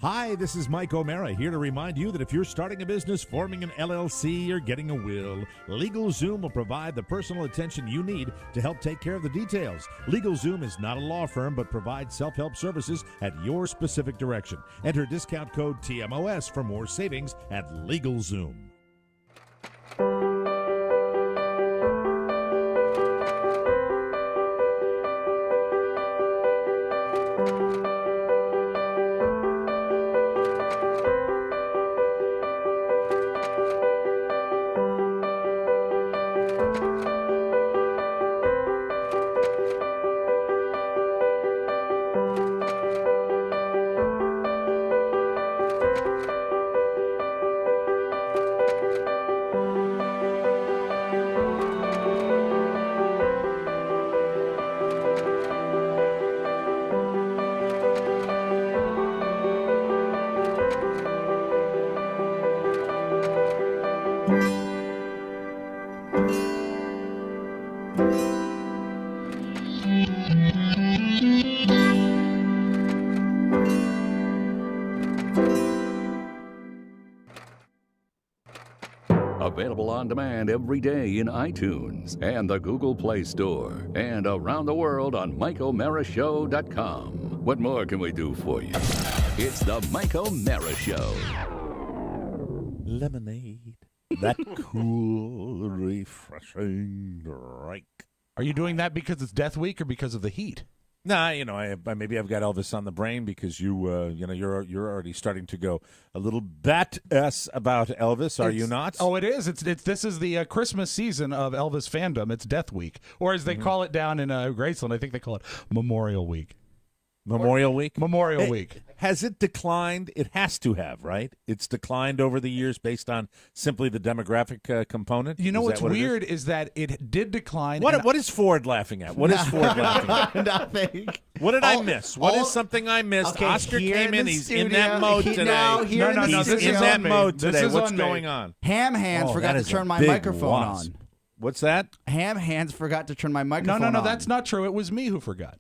Hi, this is Mike O'Mara here to remind you that if you're starting a business, forming an LLC, or getting a will, LegalZoom will provide the personal attention you need to help take care of the details. LegalZoom is not a law firm, but provides self-help services at your specific direction. Enter discount code TMOS for more savings at LegalZoom. Available on demand every day in iTunes and the Google Play Store and around the world on MikeO'MaraShow.com. What more can we do for you? It's the Mike O'Mara Show. Lemonade. That cool, refreshing drink. Are you doing that because it's Death Week or because of the heat? Nah, maybe I've got Elvis on the brain because you're already starting to go a little bat-ass about Elvis, are you not? Oh, it is. This is the Christmas season of Elvis fandom. It's Death Week, or as they call it down in Graceland, I think they call it Memorial Week. Memorial Week? Memorial Week. Has it declined? It has to have, right? It's declined over the years based on simply the demographic component? You know what's weird is that it did decline. What is Ford laughing at? What is Ford laughing at? Nothing. What did I miss? What is something I missed? Okay, Oscar came in. He's studio, in that mode today. No, He's in that mode today. What's going on? Ham Hands forgot to turn my microphone on. What's that? Ham Hands forgot to turn my microphone on. No, that's not true. It was me who forgot.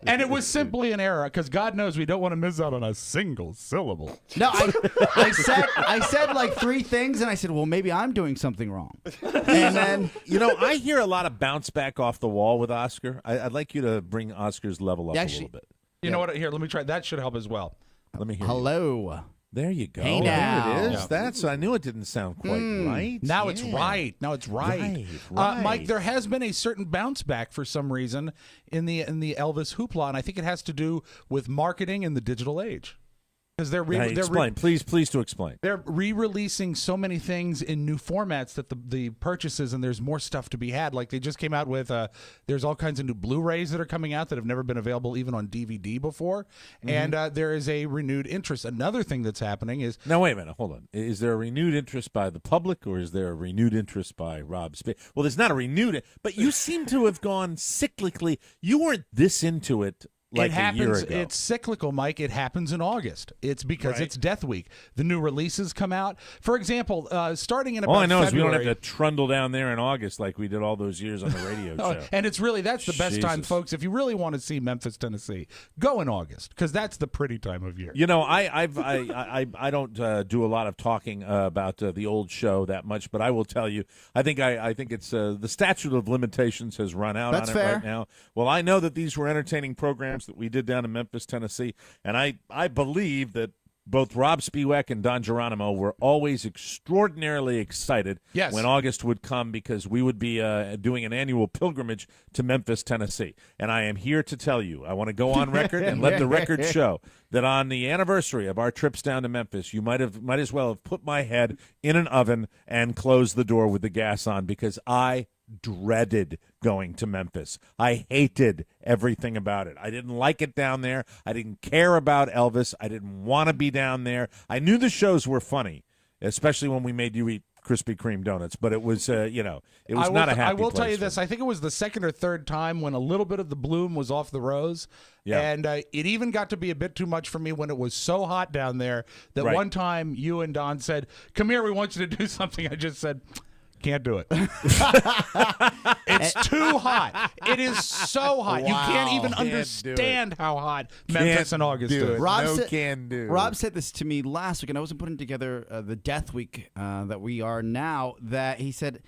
And it was simply an error because God knows we don't want to miss out on a single syllable. No, I said like three things and I said, well, maybe I'm doing something wrong. And then I hear a lot of bounce back off the wall with Oscar. I'd like you to bring Oscar's level up a little bit. You know what? Here, let me try. That should help as well. Let me hear. Hello. There you go. Hey now. There it is. I knew it didn't sound quite right. Now it's right. Now it's right. Mike, there has been a certain bounce back for some reason in the Elvis hoopla, and I think it has to do with marketing in the digital age. Because explain. Please to explain. They're re-releasing so many things in new formats that the purchases, and there's more stuff to be had. Like they just came out with, there's all kinds of new Blu-rays that are coming out that have never been available even on DVD before. And there is a renewed interest. Another thing that's happening is... Now, wait a minute. Hold on. Is there a renewed interest by the public, or is there a renewed interest by Rob Spade? Well, there's not a renewed... But you seem to have gone cyclically. You weren't this into it like a year ago. It's cyclical, Mike. It happens in August. It's because it's Death Week. The new releases come out. For example, starting in about all I know February, is we don't have to trundle down there in August like we did all those years on the radio show. And that's the best time, folks. If you really want to see Memphis, Tennessee, go in August because that's the pretty time of year. I don't do a lot of talking about the old show that much, but I will tell you, I think it's the statute of limitations has run out on it right now. Well, I know that these were entertaining programs that we did down in Memphis, Tennessee, and I believe that both Rob Spiewak and Don Geronimo were always extraordinarily excited when August would come because we would be doing an annual pilgrimage to Memphis, Tennessee. And I am here to tell you, I want to go on record and let the record show that on the anniversary of our trips down to Memphis, you might as well have put my head in an oven and closed the door with the gas on because I dreaded going to Memphis. I hated everything about it. I didn't like it down there. I didn't care about Elvis. I didn't want to be down there. I knew the shows were funny, especially when we made you eat Krispy Kreme donuts, but it was, it was not a happy place. I will tell you this. I think it was the second or third time when a little bit of the bloom was off the rose, and it even got to be a bit too much for me when it was so hot down there that one time you and Don said, come here, we want you to do something. I just said, Can't do it. It's too hot. It is so hot. You can't even Can't understand how hot Memphis in August do is. it. Rob No said- can do. Rob said this to me last week, and I wasn't putting together the death week that we are now, that he said,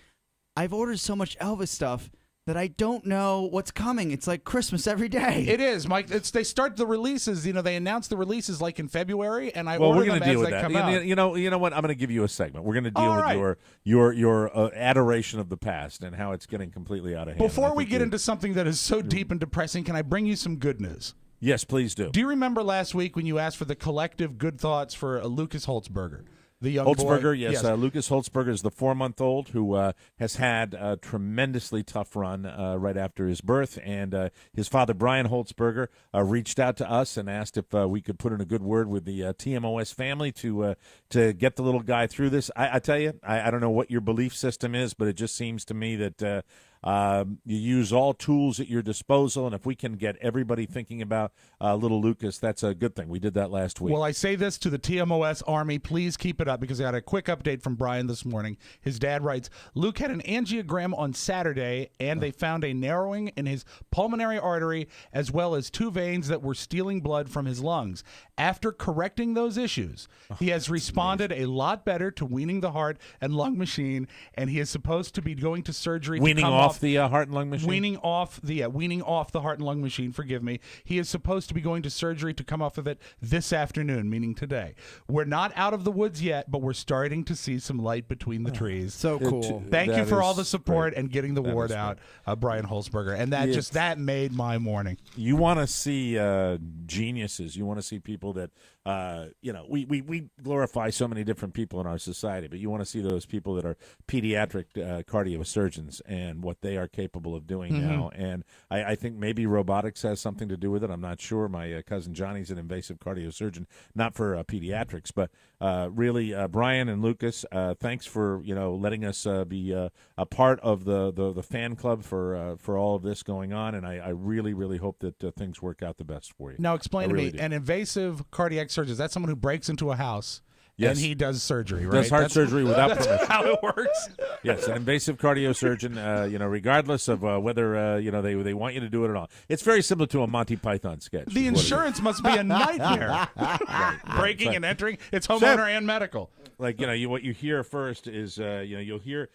I've ordered so much Elvis stuff that I don't know what's coming. It's like Christmas every day. It is, Mike. They start the releases. They announce the releases like in February, and I Well, order we're going them to deal as with they that. come out. You know what? I'm going to give you a segment. We're going to deal All with right. your adoration of the past and how it's getting completely out of hand. Before I we think get you- into something that is so deep and depressing, can I bring you some good news? yes, please do. Do you remember last week when you asked for the collective good thoughts for Lucas Holtzberger? The young Holtzberger, boy? yes. Lucas Holtzberger is the 4-month-old who has had a tremendously tough run right after his birth. And his father, Brian Holtzberger, reached out to us and asked if we could put in a good word with the TMOS family to get the little guy through this. I tell you, I don't know what your belief system is, but it just seems to me that you use all tools at your disposal. And if we can get everybody thinking about little Lucas, that's a good thing. We did that last week. Well, I say this to the TMOS Army. Please keep it up because I got a quick update from Brian this morning. His dad writes, Luke had an angiogram on Saturday, and they found a narrowing in his pulmonary artery as well as 2 veins that were stealing blood from his lungs. After correcting those issues, he has responded a lot better to weaning the heart and lung machine, and he is supposed to be going to surgery Weaning to come off the heart and lung machine? Weaning off the heart and lung machine, forgive me. He is supposed to be going to surgery to come off of it this afternoon, meaning today. We're not out of the woods yet, but we're starting to see some light between the trees. So cool. Thank you That for all is the support great. and getting the That word is out, Brian Holzberger. And that made my morning. You want to see geniuses. You want to see people that, we glorify so many different people in our society, but you want to see those people that are pediatric cardiosurgeons and what they are capable of doing now. And I think maybe robotics has something to do with it. I'm not sure. My cousin Johnny's an invasive cardiosurgeon, not for pediatrics, but really, Brian and Lucas, thanks for letting us be a part of the fan club for all of this going on. And I really, really hope that things work out the best for you. Now, explain to really me, do. an invasive cardiac surgeon, is that someone who breaks into a house Yes. and he does surgery, right? Does heart That's surgery without permission. how it works. Yes, an invasive cardiosurgeon. Regardless of whether they want you to do it or not. It's very similar to a Monty Python sketch. The is what it is. insurance must be a nightmare. Breaking and entering. It's homeowner and medical. Like what you hear first is you'll hear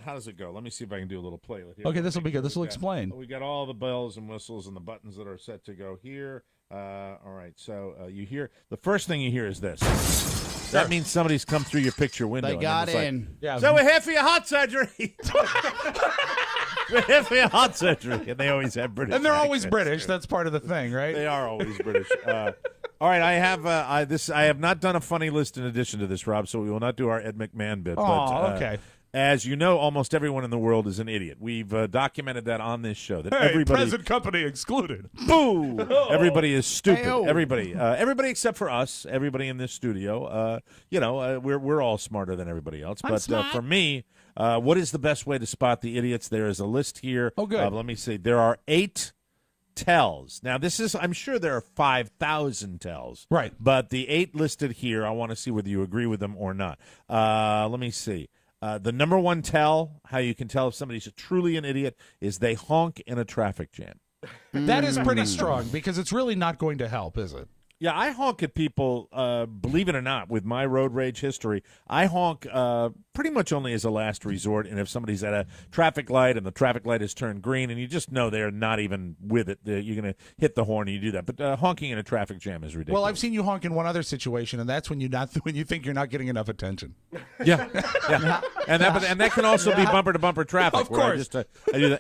how does it go? Let me see if I can do a little play with here. Okay, this will be good. This will explain. We got all the bells and whistles and the buttons that are set to go here. All right, so you hear the first thing you hear is this. That means somebody's come through your picture window. They and got it's like, in. Yeah. So we're here for your heart surgery. We're here for your heart surgery, and they always have British. And they're always accents. British. That's part of the thing, right? They are always British. All right, I have not done a funny list in addition to this, Rob. So we will not do our Ed McMahon bit. Oh, okay. As you know, almost everyone in the world is an idiot. We've documented that on this show. That Hey, everybody, present company excluded. boo! Everybody is stupid. Hey-o. Everybody except for us. Everybody in this studio. We're all smarter than everybody else. But for me, what is the best way to spot the idiots? There is a list here. Oh, good. Let me see. There are 8 tells. Now, I'm sure there are 5,000 tells. Right. But the 8 listed here, I want to see whether you agree with them or not. Let me see. The number one tell, how you can tell if somebody's truly an idiot, is they honk in a traffic jam. That is pretty strong because it's really not going to help, is it? Yeah, I honk at people, believe it or not, with my road rage history. I honk pretty much only as a last resort, and if somebody's at a traffic light and the traffic light has turned green and you just know they're not even with it, you're going to hit the horn and you do that. But honking in a traffic jam is ridiculous. Well, I've seen you honk in one other situation, and that's when you think you're not getting enough attention. Yeah. And that can also be bumper-to-bumper traffic. Of where course. I do the,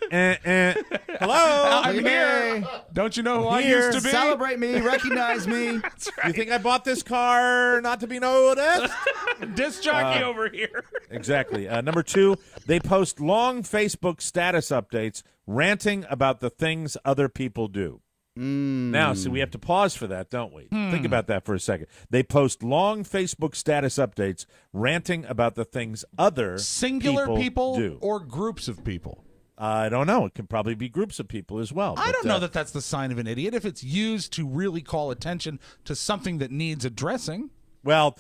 hello? I'm here. Hey, Don't you know who I Here. used to be? celebrate me, recognize me. You think I bought this car not to be noticed? Disc jockey over here. Exactly. Number 2, they post long Facebook status updates ranting about the things other people do. Now, see, we have to pause for that, don't we? Think about that for a second. They post long Facebook status updates ranting about the things other Singular people do. or groups of people? I don't know. It could probably be groups of people as well. I but, don't know that that's the sign of an idiot if it's used to really call attention to something that needs addressing. Well,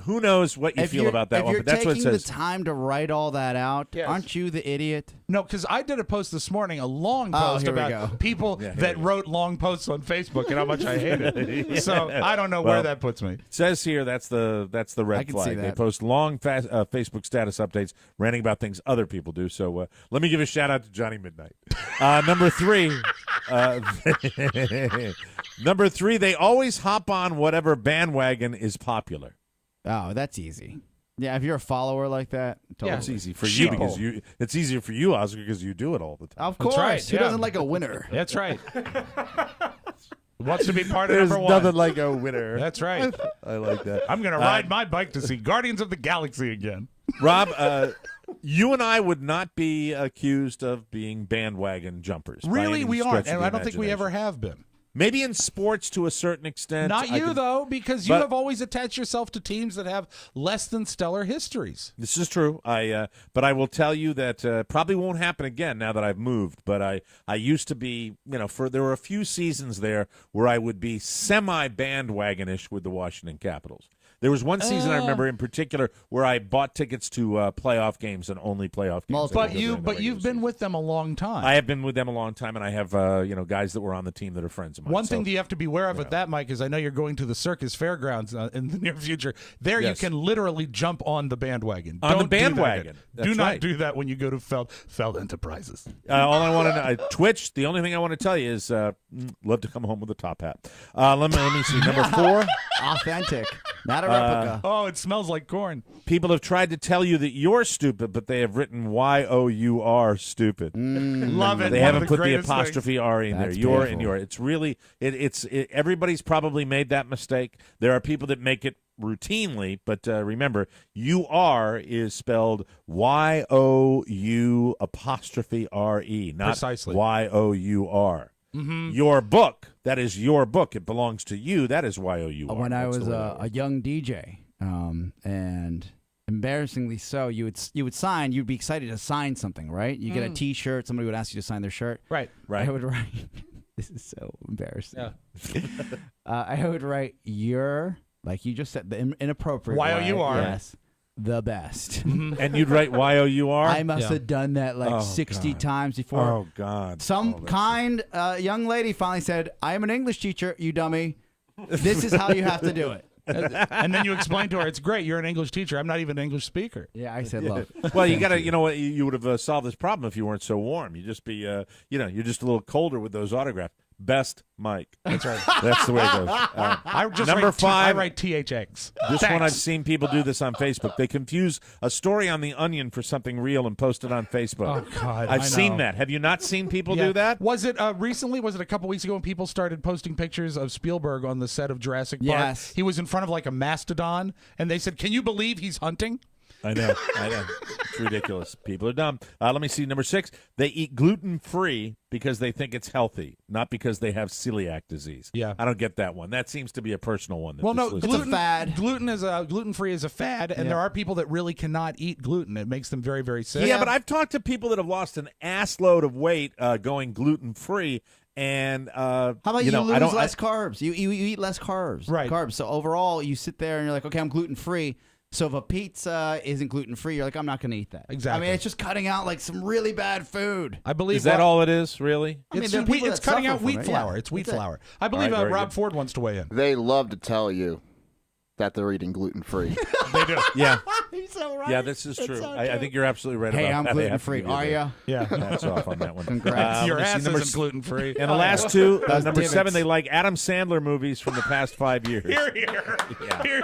who knows what you feel about that one, but that's what it If you're says. taking the time to write all that out, Yes. aren't you the idiot? No, because I did a post this morning, a long post here we about go. people that wrote long posts on Facebook and how much I hate it. So I don't know Well, where that puts me. It says here that's the red I can flag. see They that. post long Facebook status updates ranting about things other people do. So let me give a shout out to Johnny Midnight. Number 3. Number 3, they always hop on whatever bandwagon is popular. Oh, that's easy. Yeah, if you're a follower like that, totally. It's easy for Sheeple. you because it's easier for you, Oscar, because you do it all the time. Of course. right, Who yeah. doesn't like a winner? That's right. Wants to be part of There's number nothing one. like a winner. That's right. I like that. I'm going to ride my bike to see Guardians of the Galaxy again. Rob, you and I would not be accused of being bandwagon jumpers. by Really, any we stretch aren't, of and the I don't think we ever imagination. have been. Maybe in sports to a certain extent. Not I you, could- though, because you but- have always attached yourself to teams that have less than stellar histories. This is true. But I will tell you that probably won't happen again now that I've moved. But I used to be, there were a few seasons there where I would be semi-bandwagonish with the Washington Capitals. There was one season I remember in particular where I bought tickets to playoff games and only playoff games. Multiple. I But did during the regular you've been season. with them a long time. I have been with them a long time, and I have guys that were on the team that are friends of mine. One So- thing that you have to be aware of with that, Mike, is I know you're going to the Circus Fairgrounds in the near future. There Yes. you can literally jump on the bandwagon. On the Don't do that. bandwagon. Do That's not right. do that when you go to Feld Enterprises. all I want to know, Twitch. The only thing I want to tell you is, love to come home with a top hat. Let me see. Number 4. Authentic, not a replica. Oh, it smells like corn. People have tried to tell you that you're stupid, but they have written Y-O-U-R stupid. Love it. They One of haven't put the greatest apostrophe R in there. That's You're and painful. you're. It's really everybody's probably made that mistake. There are people that make it routinely, but remember, you are is spelled Y-O-U apostrophe R-E, not Precisely. Y-O-U-R. Your book, that is your book. It belongs to you. That is Y-O-U-R. When I That's was the way that a works. young DJ, and embarrassingly so, you would sign. You'd be excited to sign something, right? You get a T-shirt. Somebody would ask you to sign their shirt. Right. Right. I would write. This is so embarrassing. Yeah. I would write your, like you just said, the inappropriate Y-O-U-R. way. Yes, the best. And you'd write Y-O-U-R? I must Yeah. have done that like Oh, 60 God. times before. Oh, God. Some Oh, that's- kind young lady finally said, "I am an English teacher, you dummy. This is how you have to do it." And then you explain to her, it's great. You're an English teacher. I'm not even an English speaker. Yeah, I said, "Look, Well, you got to, you know what? You would have solved this problem if you weren't so warm. You'd just be, you're just a little colder with those autographs. Best Mike. That's right. That's the way it goes. I just Number write 5. I write THX. This Thanks. one I've seen people do this on Facebook. They confuse a story on the Onion for something real and post it on Facebook. Oh, God. I've I seen know. that. Have you not seen people Yeah. do that? Was it recently? Was it a couple weeks ago when people started posting pictures of Spielberg on the set of Jurassic Park? Yes. He was in front of like a mastodon, and they said, "Can you believe he's hunting?" I know. It's ridiculous. People are dumb. Let me see. Number 6, they eat gluten-free because they think it's healthy, not because they have celiac disease. Yeah. I don't get that one. That seems to be a personal one. That Well, this no, listener- gluten, fad. Gluten-free is a fad, and there are people that really cannot eat gluten. It makes them very, very sick. Yeah, but I've talked to people that have lost an ass load of weight going gluten-free, and how about you, I lose don't, less carbs? You eat less carbs, Right. Carbs. So overall, you sit there and you're like, okay, I'm gluten free. So if a pizza isn't gluten free, you're like, I'm not going to eat that. Exactly. I mean, it's just cutting out like some really bad food. I believe is that Rob- all it is, really? I mean, It's, there are people it's that cutting suffer out from wheat it. flour. Yeah. It's wheat That's it. flour. I believe All right, very Rob good. Ford wants to weigh in. They love to tell you that they're eating gluten free. They do. Yeah. He's so right. Yeah, this is true. I think you're absolutely right Hey, about I'm that. They gluten have to free. give you Are the- ya? Yeah. Hats off on that one. Congrats. Your let me see, ass number isn't gluten free. And the last two, Those number divots. 7, they like Adam Sandler movies from the past 5 years. Here,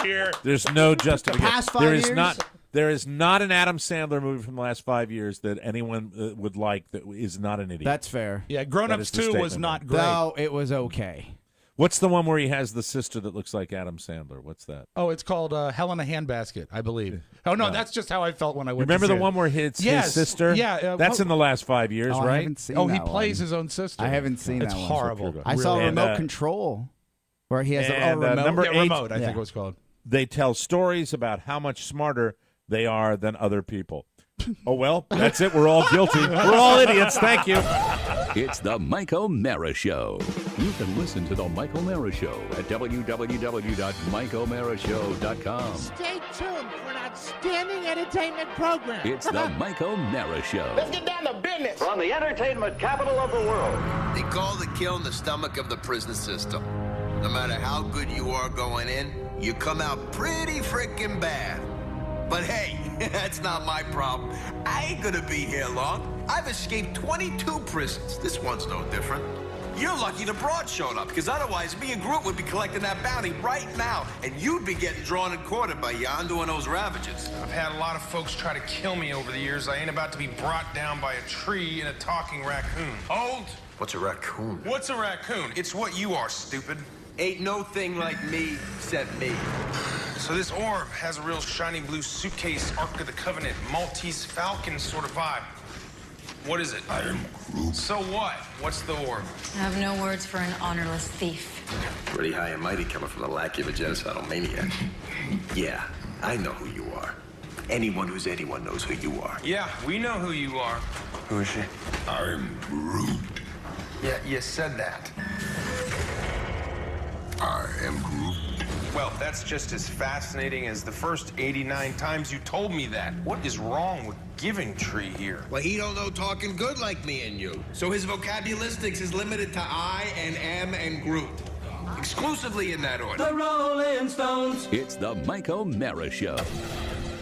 here. There's no justification. past 5 There is years? not. There is not an Adam Sandler movie from the last 5 years that anyone would like that is not an idiot. That's fair. Yeah, Grown That Ups is the 2 was statement, not man. great. Though it was okay. What's the one where he has the sister that looks like Adam Sandler? What's that? Oh, it's called Hell in a Handbasket, I believe. Oh, no, that's just how I felt when I went Remember to the see one it. where his Yes. sister? Yeah, That's what- in the last 5 years, Oh, I right? haven't seen Oh, he that plays one. his own sister. I haven't seen It's that one. horrible. I saw Really. And, Remote Control, where he has a and, remote. number Yeah, 8, Remote, I Yeah. think it was called. they tell stories about how much smarter they are than other people. Oh, well, that's it. We're all guilty. We're all idiots. Thank you. It's the Mike O'Mara Show. You can listen to the Mike O'Mara Show at www.mikeomarashow.com. Stay tuned for an outstanding entertainment program. It's the Mike O'Mara Show. Let's get down to business. From the entertainment capital of the world. They call the kill in the stomach of the prison system. No matter how good you are going in, you come out pretty freaking bad. But hey, that's not my problem. I ain't gonna be here long. I've escaped 22 prisons. This one's no different. You're lucky the Broad showed up, because otherwise me and Groot would be collecting that bounty right now, and you'd be getting drawn and quartered by Jan doing those ravages. I've had a lot of folks try to kill me over the years. I ain't about to be brought down by a tree and a talking raccoon. Hold! What's a raccoon? What's a raccoon? It's what you are, stupid. Ain't no thing like me except me. So this orb has a real shiny blue suitcase, Ark of the Covenant, Maltese Falcon sort of vibe. What is it? I am Groot. So what? What's the orb? I have no words for an honorless thief. Pretty high and mighty coming from the lackey of a genocidal maniac. Yeah, I know who you are. Anyone who's anyone knows who you are. Yeah, we know who you are. Who is she? I am Groot. Yeah, you said that. I am Groot. Well, that's just as fascinating as the first 89 times you told me that. What is wrong with Giving Tree here? Well, he don't know talking good like me and you. So his vocabularistics is limited to I and am and Groot. Exclusively in that order. The Rolling Stones. It's the Mike O'Mara Show.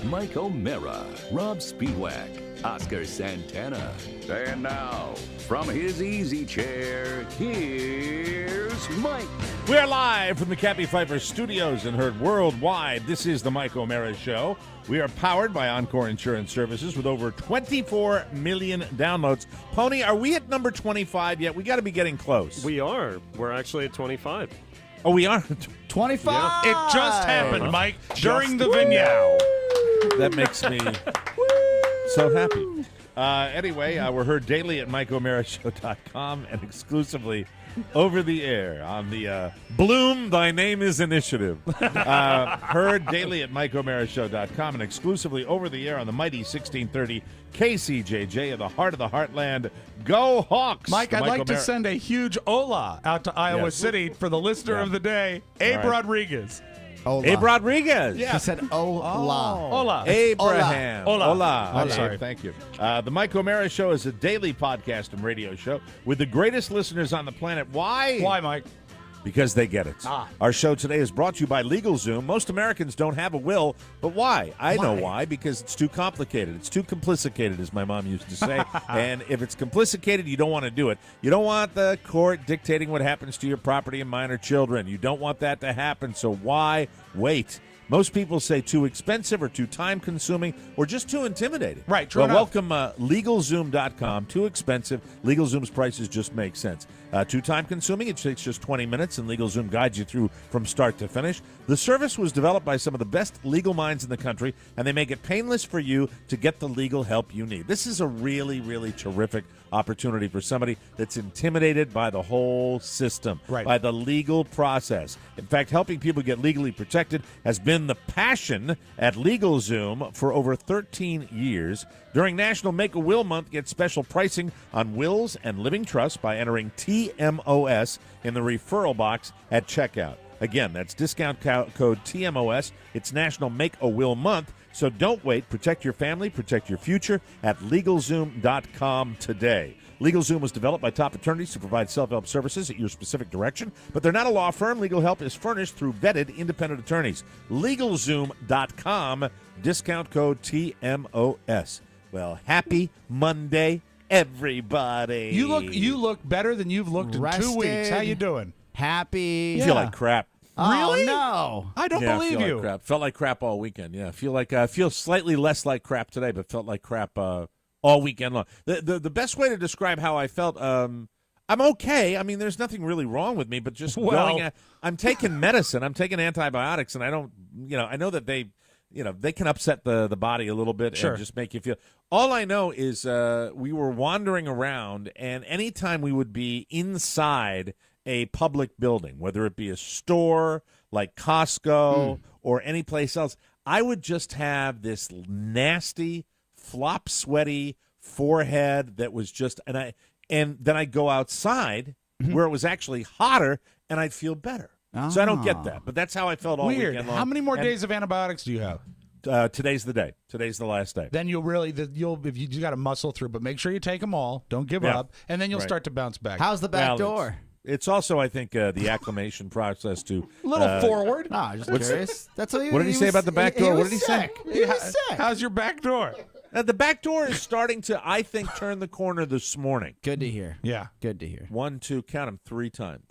Mike O'Mara, Rob Spiewak, Oscar Santana. And now, from his easy chair, here's Mike. We are live from the Cappy Pfeiffer Studios and heard worldwide. This is the Mike O'Mara Show. We are powered by Encore Insurance Services with over 24 million downloads. Pony, are we at number 25 yet? We got to be getting close. We are. We're actually at 25. Oh, we are? 25. Yeah. It just happened, Mike, during the vignette. That makes me so happy. Anyway, we're heard daily at MikeO'MaraShow.com and exclusively over the air on the Bloom Thy Name Is initiative. Heard daily at MikeO'MaraShow.com and exclusively over the air on the mighty 1630 KCJJ in the heart of the heartland. Go Hawks! Mike, The I'd Mike like to O'Mara- send a huge hola out to Iowa Yes. City for the listener of the day, Abe right. Rodriguez. Hola. Abe Rodriguez. He said hola. Hola. Abraham. Hola. Hola. I'm Abe, sorry. Thank you. The Mike O'Mara Show is a daily podcast and radio show with the greatest listeners on the planet. Why? Why, Mike? Because they get it. Our show today is brought to you by LegalZoom. Most Americans don't have a will, but why? I know why. Because it's too complicated. It's too complicated, as my mom used to say. And if it's complicated, you don't want to do it. You don't want the court dictating what happens to your property and minor children. You don't want that to happen, so why wait? Most people say too expensive or too time-consuming or just too intimidating. Right, true Well, enough. welcome LegalZoom.com. Too expensive. LegalZoom's prices just make sense. Too time-consuming. It takes just 20 minutes, and LegalZoom guides you through from start to finish. The service was developed by some of the best legal minds in the country, and they make it painless for you to get the legal help you need. This is a really, really terrific opportunity for somebody that's intimidated by the whole system, Right. by the legal process. In fact, helping people get legally protected has been the passion at LegalZoom for over 13 years. During National Make-A-Will Month, get special pricing on wills and living trusts by entering TMOS in the referral box at checkout. Again, that's discount code TMOS. It's National Make-A-Will Month. So don't wait. Protect your family, protect your future at LegalZoom.com today. LegalZoom was developed by top attorneys to provide self-help services at your specific direction, but they're not a law firm. Legal help is furnished through vetted independent attorneys. LegalZoom.com, discount code TMOS. Well, happy Monday, everybody. You look better than you've looked in 2 weeks. How you doing? Happy. You feel like crap. Really? Oh, no. I don't Yeah, believe feel you. Like crap. Felt like crap all weekend. Yeah, feel slightly less like crap today, but felt like crap all weekend long. The best way to describe how I felt, I'm okay. I mean, there's nothing really wrong with me, but just I'm taking medicine. I'm taking antibiotics, and I don't, I know that they can upset the body a little bit and just make you feel. All I know is we were wandering around, and anytime we would be inside a public building, whether it be a store like Costco or any place else, I would just have this nasty, flop sweaty forehead that was just, and and then I'd go outside where it was actually hotter, and I'd feel better. So I don't get that, but that's how I felt all Weird. weekend long. How many more days of antibiotics do you have? Today's the day. Today's the last day. Then you'll if you got to muscle through, but make sure you take them all. Don't give up, and then you'll start to bounce back. How's the back door? It's also, I think, the acclimation process to a little forward. No, just curious. That's what did he say about the back door? What did he say? He was sick. How's your back door? The back door is starting to, I think, turn the corner this morning. Good to hear. Yeah. Good to hear. 1, 2, count them 3 times.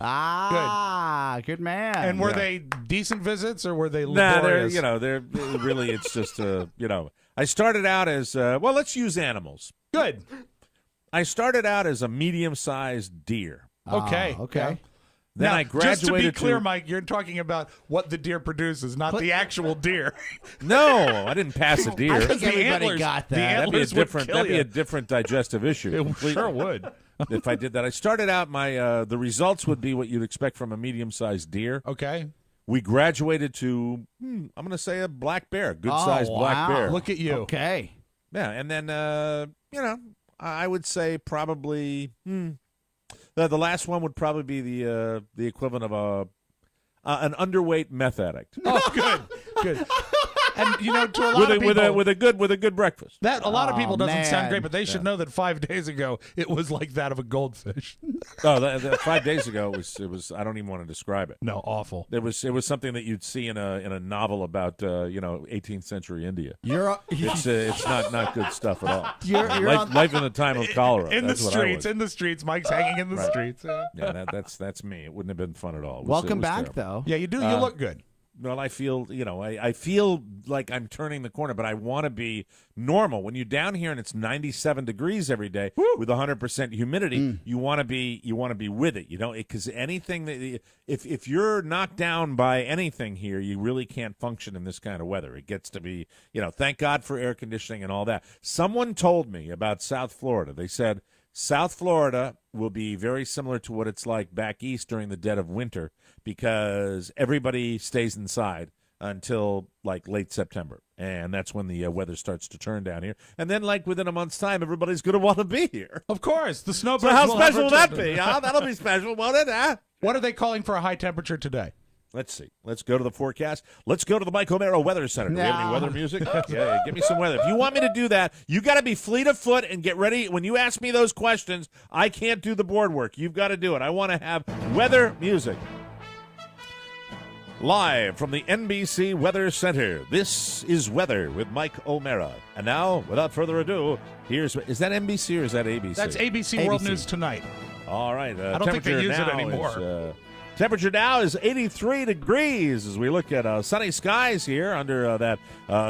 Good man. And were they decent visits or were they Nah, laborious? they're really, it's just, I started out as, let's use animals. Good. I started out as a medium-sized deer. Okay. Okay. Yeah. Then now, I graduated just to be clear, Mike, you're talking about what the deer produces, not the actual deer. No, I didn't pass a deer. I think The everybody antlers- got the that. That'd be antlers a different digestive issue. It completely. sure would. If I did that. I started out the results would be what you'd expect from a medium-sized deer. Okay. We graduated to, I'm going to say a black bear, good-sized black bear. Look at you. Okay. Yeah, and then, I would say probably, the last one would probably be the equivalent of an underweight meth addict. Oh, good. And to a lot of people, with a good breakfast. that a lot of people doesn't sound man. great, but they should know that 5 days ago it was like that of a goldfish. Oh, 5 days ago it was. I don't even want to describe it. No, awful. It was something that you'd see in a novel about 18th century India. It's not good stuff at all. You're life in the time of cholera. In That's the what I streets, was. in the streets. Mike's hanging in the streets. Yeah, that's me. It wouldn't have been fun at all. Welcome back, terrible. though. Yeah, you do. You look good. Well, I feel, I feel like I'm turning the corner, but I want to be normal. When you're down here and it's 97 degrees every day with 100% humidity, you want to be with it. You know, because anything that if you're knocked down by anything here, you really can't function in this kind of weather. It gets to be, thank God for air conditioning and all that. Someone told me about South Florida. They said South Florida will be very similar to what it's like back east during the dead of winter because everybody stays inside until like late September. And that's when the weather starts to turn down here. And then like within a month's time, everybody's going to want to be here. Of course. The snowbirds So how will have special will that returned. be? Huh? That'll be special, won't it? Huh? What are they calling for a high temperature today? Let's see. Let's go to the forecast. Let's go to the Mike O'Mara Weather Center. Do we have any weather music? Yeah, give me some weather. If you want me to do that, you got to be fleet of foot and get ready. When you ask me those questions, I can't do the board work. You've got to do it. I want to have weather music. Live from the NBC Weather Center, this is Weather with Mike O'Mara. And now, without further ado, is that NBC or is that ABC? That's ABC World News Tonight. All right. I don't think they use it anymore. Temperature now is 83 degrees as we look at sunny skies here under that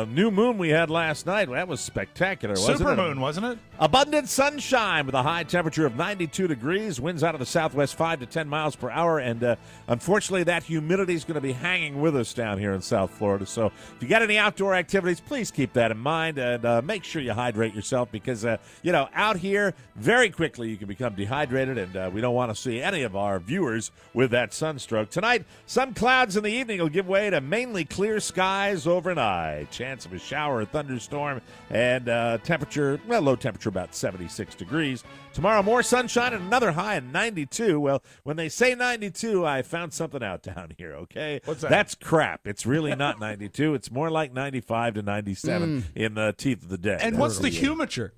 new moon we had last night. That was spectacular, wasn't it? Supermoon, wasn't it? Abundant sunshine with a high temperature of 92 degrees. Winds out of the southwest 5 to 10 miles per hour. And unfortunately, that humidity is going to be hanging with us down here in South Florida. So if you got any outdoor activities, please keep that in mind. And make sure you hydrate yourself because, out here, very quickly you can become dehydrated. And we don't want to see any of our viewers with that sunstroke. Tonight, some clouds in the evening will give way to mainly clear skies overnight. Chance of a shower or thunderstorm and temperature, low temperature about 76 degrees. Tomorrow, more sunshine and another high of 92. Well, when they say 92, I found something out down here, okay? What's that? That's crap. It's really not 92. It's more like 95 to 97 in the teeth of the day. And what's the humiture?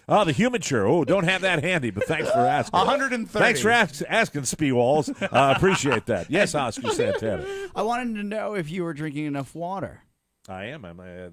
Oh, the humiture. Oh, don't have that handy, but thanks for asking. 130. Thanks for asking, Speewalls. Appreciate that. Yes, Oscar Santana. I wanted to know if you were drinking enough water. I am.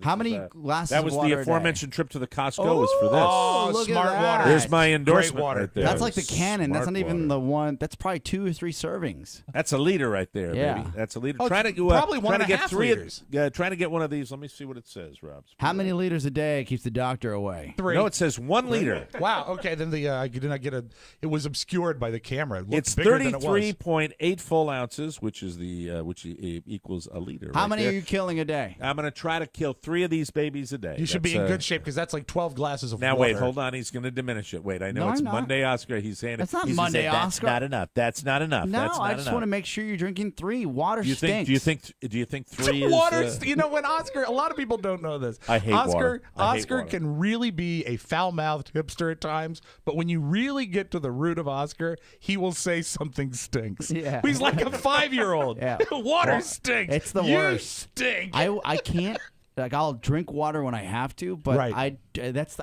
How many glasses That was of water the a day? aforementioned trip to the Costco was for this. Oh, look smart at that. water. There's my endorsement Great water. right there. That's like the cannon. That's Smart not even water. the one. That's probably 2 or 3 servings. That's a liter right there, Yeah. baby. That's a liter. Oh, try to probably try to 1.5 get 3 liters. trying to get one of these. Let me see what it says, Rob. How many liters a day keeps the doctor away? 3. No, it says 1 liter. Wow. Okay. Then I did not get it was obscured by the camera. It looked It's bigger than it was. 33.8 full ounces, which is which equals a liter. How right many there. are you killing a day? I'm going to try to kill 3 of these babies a day. You should be in good shape because that's like 12 glasses of now, water. Wait, hold on. He's going to diminish it. Wait, I know No, it's I'm not. Monday, Oscar. He's saying That's not he's Monday, saying, Oscar. That's not enough. That's not enough. No, That's not I just enough. want to make sure you're drinking 3. Water Do you stinks. think 3 is Water, you know, when Oscar, a lot of people don't know this. I hate water. I hate Oscar water. can really be a foul-mouthed hipster at times, but when you really get to the root of Oscar, he will say something stinks. Yeah. He's like a 5-year-old. Yeah. Water stinks. It's the you worst. stink. I can't. Like, I'll drink water when I have to, but Right.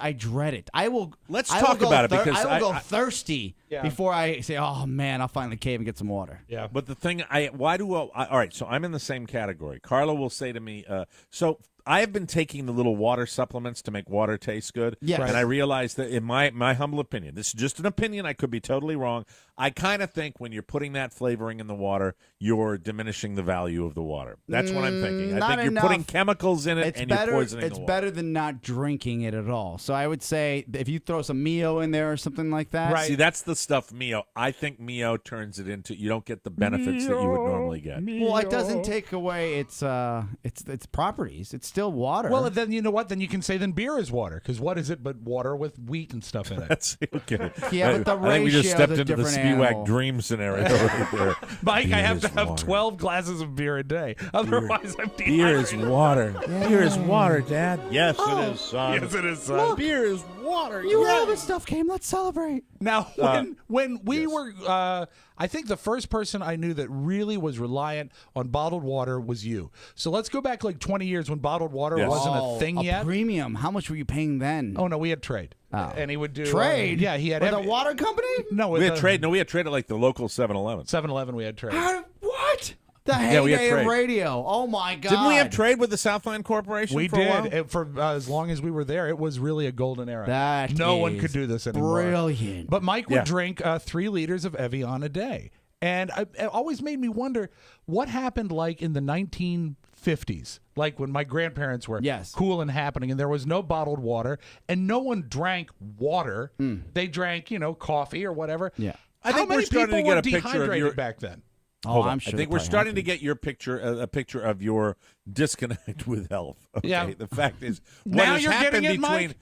I dread it. I will. Let's I will talk go about it because I will go I- thirsty before I say, "Oh man, I'll finally cave and get some water." Yeah. But the thing, all right, so I'm in the same category. Carla will say to me, so I have been taking the little water supplements to make water taste good. Yes. And I realized that in my humble opinion, this is just an opinion, I could be totally wrong. I kind of think when you're putting that flavoring in the water, you're diminishing the value of the water. That's what I'm thinking. I not think you're enough. putting chemicals in it It's and better. you're poisoning It's the water. better than not drinking it at all. So I would say if you throw some Mio in there or something like that. See, that's the stuff Mio. I think Mio turns it into, you don't get the benefits that you would normally get. Well, it doesn't take away its properties. It's still water. Well, then you know what? Then you can say then beer is water because what is it but water with wheat and stuff in it? That's okay. Yeah, but the I think we just ratio's stepped a into the different Spiewak animal. dream scenario right there. Mike, I Beer have is to have water. 12 glasses of beer a day. Otherwise, I'm Beer is dehydrated. water. Beer is water, Dad. Yes, it is, son. Yes, it is, son. Beer is water. you Elvis stuff came. Let's celebrate. Now, when we were, I think the first person I knew that really was reliant on bottled water was you. So let's go back like 20 years when bottled water Yes. wasn't a thing yet. Premium. How much were you paying then? Oh no, we had trade, Oh. and he would do Trade. yeah, he had with every- a water company. No, with We had the trade. No, we had trade at like the local 7-Eleven. 7-Eleven. We had trade. What? The Yeah, we had heyday of trade. radio. Oh my God! Didn't we have trade with the Southland Corporation We for a while? did it for as long as we were there. It was really a golden era. That no one is could do this anymore. brilliant. But Mike would Yeah. drink 3 liters of Evian a day, and it always made me wonder what happened like in the 1950s, like when my grandparents were Yes. cool and happening, and there was no bottled water, and no one drank water. They drank, coffee or whatever. Yeah. I think How many we're starting people to get were a picture of dehydrated your. back then? Oh, Hold on. I'm sure. I think it we're probably starting to happened. get your picture, a picture of your disconnect with health. Okay? Yeah. The fact is, Now what has you're happened getting it, between Mike?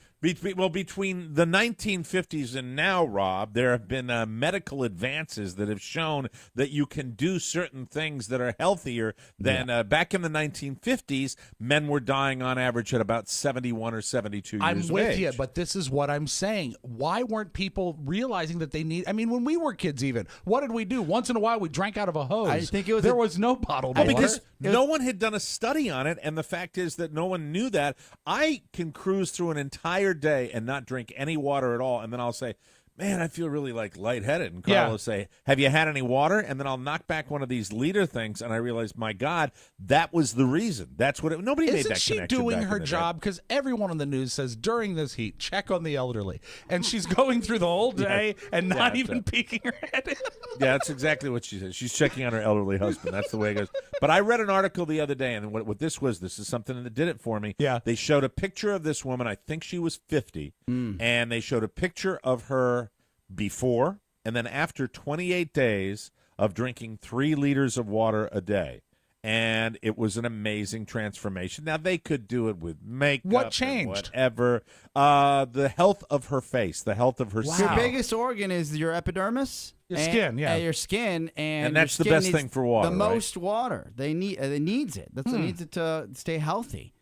between the 1950s and now, Rob, there have been medical advances that have shown that you can do certain things that are healthier than back in the 1950s. Men were dying on average at about 71 or 72 I'm years with of age. you, but this is what I'm saying. Why weren't people realizing that they need? I mean, when we were kids, even what did we do? Once in a while, we drank out of a hose. I think it was there a- was no bottled Well, water. because no one had done a study on it, and the fact is that no one knew that. I can cruise through an entire day and not drink any water at all, and then I'll say, man, I feel really like lightheaded. And Carl Yeah. will say, have you had any water? And then I'll knock back one of these liter things, and I realize, my God, that was the reason. That's what it, nobody made Isn't that she connection doing back in her the day. job? Because everyone on the news says during this heat, check on the elderly, and she's going through the whole day and not Yeah, even so- peeking her head in. Yeah, that's exactly what she said. She's checking on her elderly husband. That's the way it goes. But I read an article the other day, and what this is something that did it for me. Yeah. They showed a picture of this woman. I think she was 50, and they showed a picture of her before and then after 28 days of drinking 3 liters of water a day. And it was an amazing transformation. Now, they could do it with makeup. What and changed? whatever. The health of her face, the health of her Your skin. biggest organ is your epidermis. Your skin, yeah. your skin, and that's your the skin best needs thing for water, The right? most water it needs it. That's it needs it to stay healthy.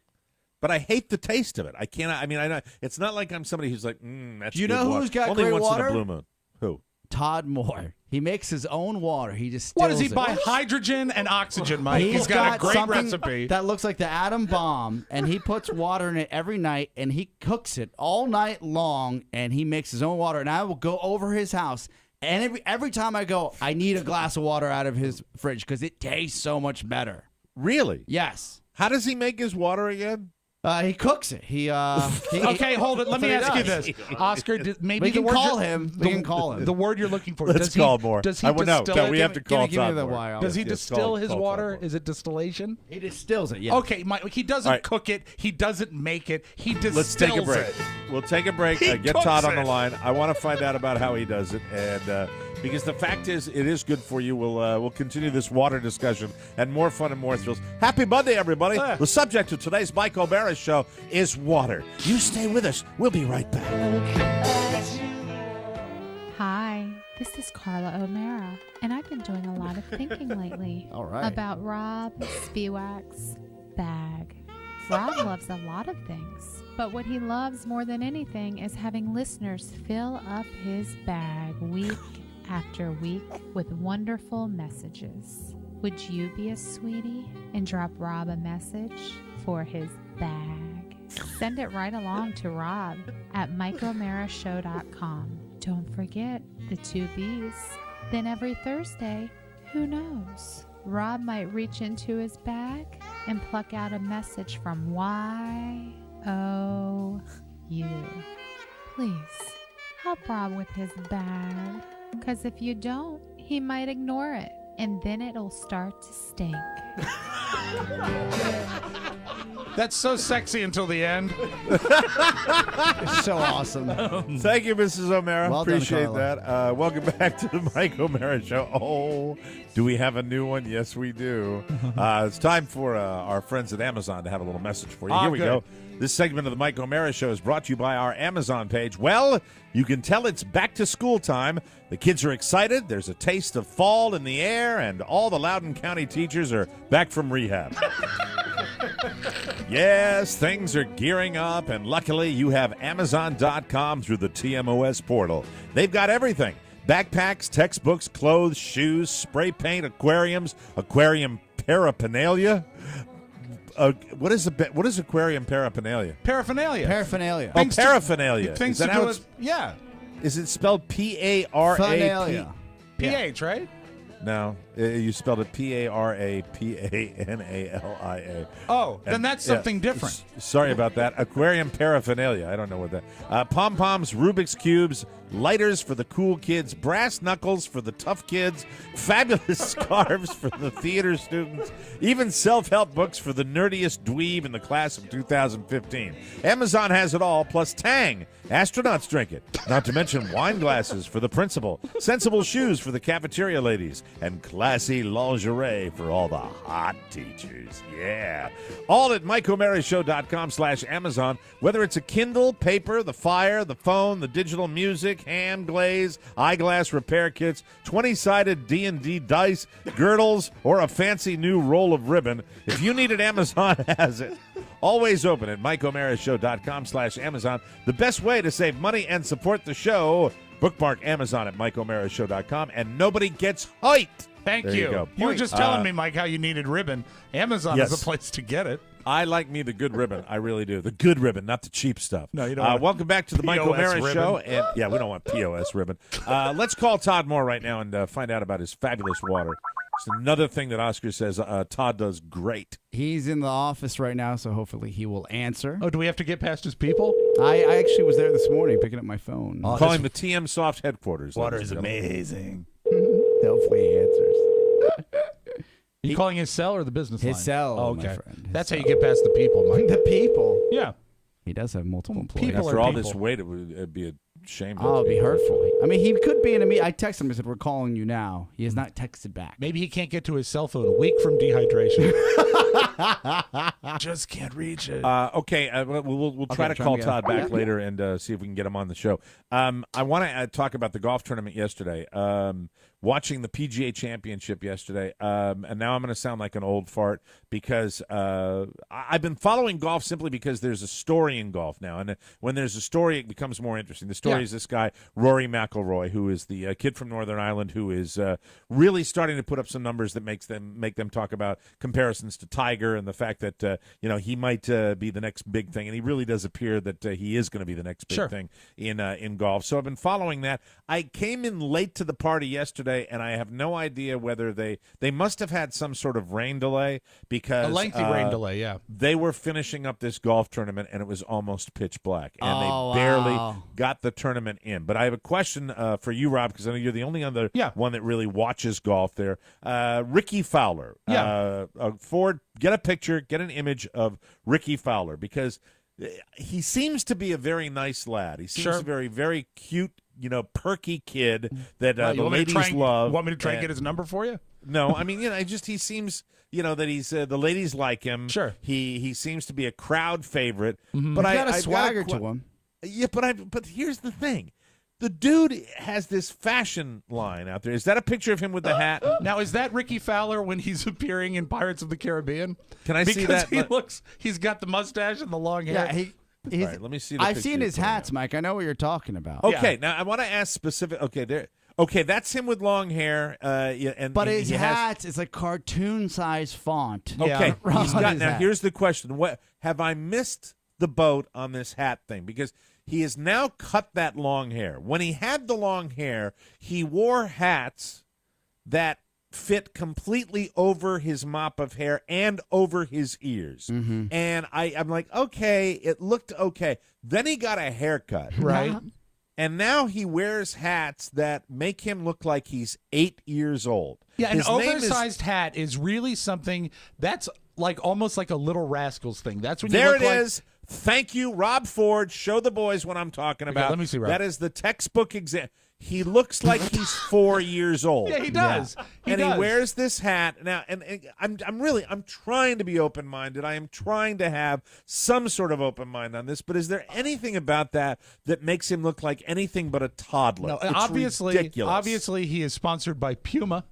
But I hate the taste of it. I cannot. I mean, I know it's not like I'm somebody who's like, that's. Do you good know water. who's got Only great once water? in a blue moon. Who? Todd Moore. He makes his own water. He just What does he stills buy? it. Hydrogen and oxygen, Mike. He's got a great something recipe. that looks like the atom bomb, and he puts water in it every night, and he cooks it all night long, and he makes his own water. And I will go over his house, and every time I go, I need a glass of water out of his fridge because it tastes so much better. Really? Yes. How does he make his water again? He cooks it. Okay, hold it. Let me ask you this, Oscar. Maybe we can call him. The word you're looking for. Let's call more. Does he no, distill it? we have to call Todd the more. wire. Does he Yes, distill his call water? Todd more. Is it distillation? He distills it. Yeah. Okay, he doesn't All right. cook it. He doesn't make it. He distills Let's take a break. it. We'll take a break. He Get cooks Todd on the it. line. I want to find out about how he does it, and because the fact is, it is good for you. We'll continue this water discussion and more fun and more thrills. Happy Monday, everybody! The subject of today's Mike O'Mara show is water. You stay with us. We'll be right back. Hi, this is Carla O'Mara, and I've been doing a lot of thinking lately All right. about Rob Spiewak's bag. Rob loves a lot of things, but what he loves more than anything is having listeners fill up his bag week after week with wonderful messages. Would you be a sweetie and drop Rob a message for his bag? Send it right along to Rob at MikeO'MaraShow.com. Don't forget the 2 B's. Then every Thursday, who knows? Rob might reach into his bag and pluck out a message from Y-O-U. Please, help Rob with his bag. Because if you don't, he might ignore it. And then it'll start to stink. That's so sexy until the end. So awesome. Thank you, Mrs. O'Mara. Well done, Appreciate Carla. that. Welcome back to the Mike O'Mara Show. Oh, do we have a new one? Yes, we do. It's time for our friends at Amazon to have a little message for you. Here we go. This segment of the Mike O'Mara Show is brought to you by our Amazon page. Well, you can tell it's back to school time. The kids are excited. There's a taste of fall in the air, and all the Loudoun County teachers are back from rehab. Yes, things are gearing up, and luckily you have Amazon.com through the TMOS portal. They've got everything. Backpacks, textbooks, clothes, shoes, spray paint, aquariums, aquarium paraphernalia. What is aquarium paraphernalia? Paraphernalia. Paraphernalia. Oh, paraphernalia. Things Is to that do how with, yeah. Is it spelled P-A-R-A-P? Phernalia. PH, right? No, you spelled it P-A-R-A-P-A-N-A-L-I-A. Oh, then that's something different. Sorry about that. Aquarium paraphernalia. I don't know what that. Pom-poms, Rubik's Cubes, lighters for the cool kids, brass knuckles for the tough kids, fabulous scarves for the theater students, even self-help books for the nerdiest dweeb in the class of 2015. Amazon has it all, plus Tang. Astronauts drink it. Not to mention wine glasses for the principal, sensible shoes for the cafeteria ladies, and classy lingerie for all the hot teachers. Yeah. All at MikeO'MaraShow.com/Amazon. Whether it's a Kindle, paper, the Fire, the phone, the digital music, hand glaze, eyeglass repair kits, 20-sided D&D dice, girdles, or a fancy new roll of ribbon, if you need it, Amazon has it. Always open at MikeO'MaraShow.com/Amazon. The best way to save money and support the show. Bookmark Amazon at MikeO'MaraShow.com, and nobody gets hyped. Thank There you. you go. You were just telling me, Mike, how you needed ribbon. Amazon is a place to get it. I like me the good ribbon. I really do. The good ribbon, not the cheap stuff. No, you don't want welcome back to the Mike POS O'Mara ribbon. Show. And yeah, we don't want POS ribbon. Let's call Todd Moore right now and find out about his fabulous water. It's another thing that Oscar says Todd does great. He's in the office right now, so hopefully he will answer. Oh, do we have to get past his people? I actually was there this morning picking up my phone. Calling the TM Soft headquarters. Water ladies is and gentlemen. amazing. Hopefully he answers. You calling his cell or the business line? His cell, Oh, my okay. friend. That's how you get past the people, Mike. The people. Yeah. He does have multiple employees. People After are all people. this weight, it'd be a shame. Oh, it'd be hurtful. I mean, he could be in a meeting. I texted him and said, we're calling you now. He has not texted back. Maybe he can't get to his cell phone a week from dehydration. Just can't reach it. Okay, we'll try to call Todd back later and see if we can get him on the show. I want to talk about the golf tournament yesterday. Watching the PGA Championship yesterday, and now I'm going to sound like an old fart because I've been following golf simply because there's a story in golf now, and when there's a story, it becomes more interesting. The story story is this guy, Rory McIlroy, who is the kid from Northern Ireland who is really starting to put up some numbers that make them talk about comparisons to Tiger and the fact that he might be the next big thing, and he really does appear that he is going to be the next big thing in golf. So I've been following that. I came in late to the party yesterday, and I have no idea whether they must have had some sort of rain delay because a lengthy rain delay. Yeah, they were finishing up this golf tournament, and it was almost pitch black, and they barely got the tournament in. But I have a question for you, Rob, because I know you're the only other one that really watches golf there. Ricky Fowler. Ford, get a picture, get an image of Ricky Fowler, because he seems to be a very nice lad. He seems a very, very cute, perky kid that the ladies love. Want me to try and get his number for you? No, I mean, he seems, that he's the ladies like him. Sure, he seems to be a crowd favorite. Mm-hmm. But He's got a swagger to him. Yeah, but here's the thing. The dude has this fashion line out there. Is that a picture of him with the hat? Now, is that Ricky Fowler when he's appearing in Pirates of the Caribbean? Can I see that? He's got the mustache and the long hair. Yeah, all right, let me see. I've seen his hats, Mike. I know what you're talking about. Okay, now I want to ask specific. Okay, that's him with long hair. But his hats is a cartoon-sized font. Okay, now here's the question: What have I missed the boat on this hat thing? Because he has now cut that long hair. When he had the long hair, he wore hats that fit completely over his mop of hair and over his ears. Mm-hmm. And I'm like, okay, it looked okay. Then he got a haircut. Right. And now he wears hats that make him look like he's 8 years old. Yeah, an oversized hat is really something that's almost like a Little Rascals thing. That's when you there look it is. Thank you, Rob Ford. Show the boys what I'm talking about. Let me see, Rob. That is the textbook example. He looks like he's 4 years old. Yeah, he does. He wears this hat now, and I'm trying to be open-minded. I am trying to have some sort of open mind on this. But is there anything about that makes him look like anything but a toddler? No, it's ridiculous. Obviously, he is sponsored by Puma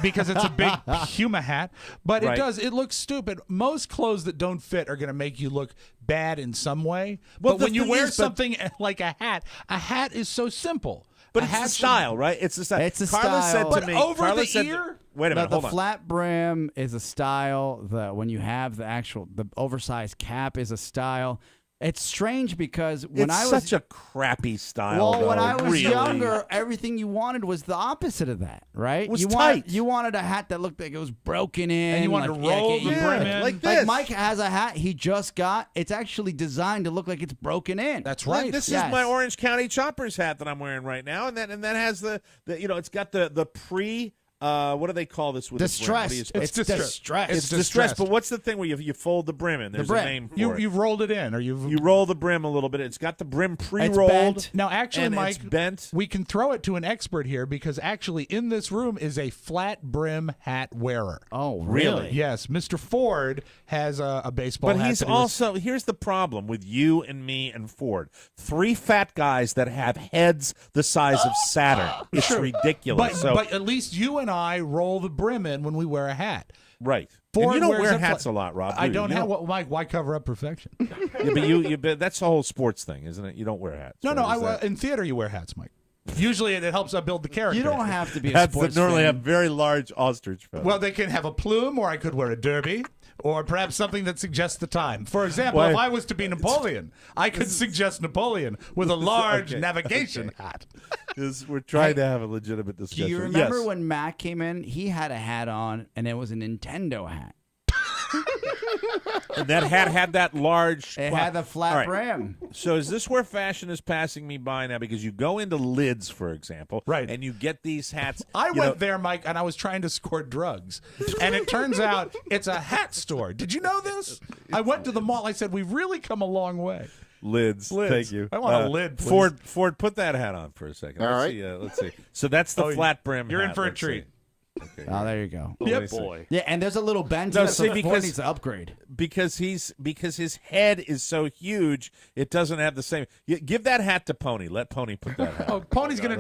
because it's a big Puma hat. But it does. It looks stupid. Most clothes that don't fit are going to make you look bad in some way. Well, but when you wear something like a hat is so simple. But it's the style, right? It's the style. It's a Carla style. said to me, over Carla the said ear? Wait a minute, hold the on. flat brim is a style. When you have the oversized cap is a style. It's strange because when I was such a crappy style. Well, when I was really. younger, everything you wanted was the opposite of that, right? It was tight. You wanted a hat that looked like it was broken in, and you wanted to roll the brim in. Like this. Like Mike has a hat he just got. It's actually designed to look like it's broken in. That's right. This is my Orange County Choppers hat that I'm wearing right now, and that has the it's got the pre. What do they call this? With distressed. It's distressed. It's distressed. But what's the thing where you fold the brim in? There's a name for it. You've rolled it in, or you roll the brim a little bit. It's got the brim pre-rolled. Now, actually, Mike, it's bent. We can throw it to an expert here because actually, in this room is a flat brim hat wearer. Oh, really? Yes, Mr. Ford has a baseball hat. But he's also here's the problem with you and me and Ford: 3 fat guys that have heads the size of Saturn. It's ridiculous. But at least you and I roll the brim in when we wear a hat. Right. Ford and you don't wears wear hats a lot, Rob. I don't have. Mike, why cover up perfection? Yeah, but that's the whole sports thing, isn't it? You don't wear hats. No. In theater, you wear hats, Mike. Usually, it helps build the character. You don't have to be a hats sports that normally fan. have very large ostrich feathers. Well, they can have a plume, or I could wear a derby, or perhaps something that suggests the time. For example, if I was to be Napoleon, I could suggest Napoleon with a large navigation hat. We're trying to have a legitimate discussion. Do you remember when Matt came in? He had a hat on, and it was a Nintendo hat. And that hat had that large. It had the flat brim. So is this where fashion is passing me by now? Because you go into Lids, for example, right, and you get these hats. I went there, Mike, and I was trying to score drugs, and it turns out it's a hat store. Did you know this? I went to the mall. I said, "We've really come a long way." Lids. Thank you. I want a lid, please. Ford, put that hat on for a second. All right. Let's see. So that's the flat brim. You're hat. in for a Let's treat. see. Okay, Oh, there you go. Oh, boy. Yeah, and there's a little bend. No, to see, the because- needs to upgrade. because his head is so huge, it doesn't have the same. Give that hat to Pony. Let Pony put that hat. Oh, Pony's gonna.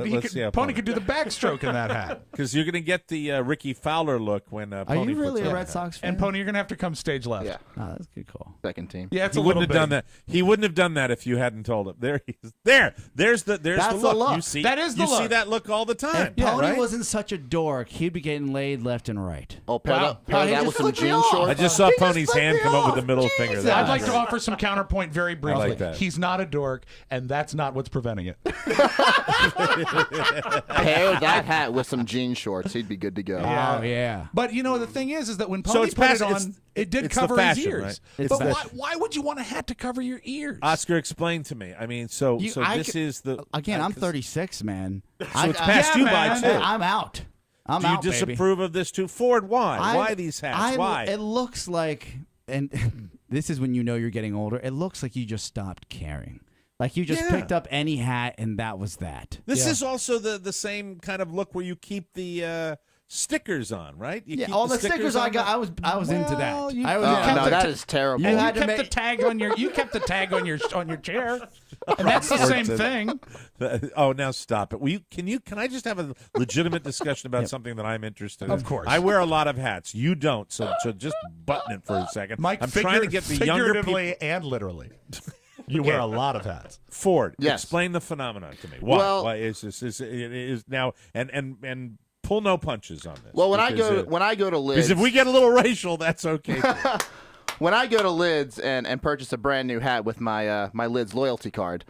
Pony could do the backstroke in that hat. Because you're gonna get the Ricky Fowler look when Pony. you really puts a that Red hat. Sox fan? And Pony, you're gonna have to come stage left. Yeah, Oh, that's good call. second team. Yeah, it's He a wouldn't little have done that. He wouldn't have done that if you hadn't told him. There's the That's the look. look. You see That is the you see look. that look all the time. If Pony right? wasn't such a dork, he'd be getting laid left and right. Oh, pair Wow. that He with just some flipped me jean off. shorts. I just saw He just Pony's flipped hand me come up with off. the middle finger. Jesus. That I'd was like to great. offer some counterpoint very briefly. like that. He's not a dork, and that's not what's preventing it. Pair that hat with some jean shorts. He'd be good to go. Oh, yeah. But you know the thing is that when So Pony it's put past- it on, it's- it did it's the cover his fashion, ears. right? It's But fashion. why would you want a hat to cover your ears? Oscar, explain to me. I mean, so You- so I this c- is the Again, I'm 'cause- 36, man. So it's passed you by man. too. I'm out. I'm Do you out, baby. disapprove of this too, Ford? Why? I- Why these hats? I- Why? It looks like, and this is when you know you're getting older. It looks like you just stopped caring. Like you just Yeah. picked up any hat and that was that. This Yeah. is also the same kind of look where you keep the stickers on, right? You Yeah, keep all the stickers I on got, the- I was into that. Well, you- I was you Oh, kept no, the that t- is terrible. You You had to kept make- the tag on your. You kept the tag on your chair, and that's the same thing. Oh, now stop it. Will you, can I just have a legitimate discussion about something that I'm interested in? Of course. I wear a lot of hats. You don't, so just button it for a second. Mike, I'm trying to get the younger people. figuratively and literally. You wear a lot of hats. Ford, Yes. explain the phenomenon to me. Why? Well- Why is this? It is now and pull no punches on this. Well, when because, I go to Lids, because if we get a little racial, that's okay. when I go to Lids and purchase a brand new hat with my my Lids loyalty card,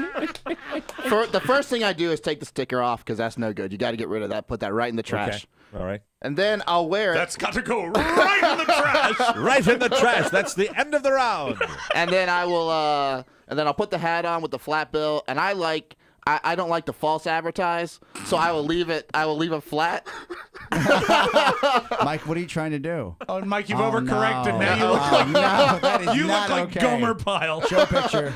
the first thing I do is take the sticker off because that's no good. You got to get rid of that. Put that right in the trash. Okay. All right. And then I'll wear it. That's got to go right in the trash. Right in the trash. That's the end of the round. And then I will and then I'll put the hat on with the flat bill. And I don't like to false advertise, so I will leave it flat. Mike, what are you trying to do? Oh, Mike, you've Oh, overcorrected. no. Now you look Oh, no, that is you not look like okay. Gomer Pyle. Show a picture.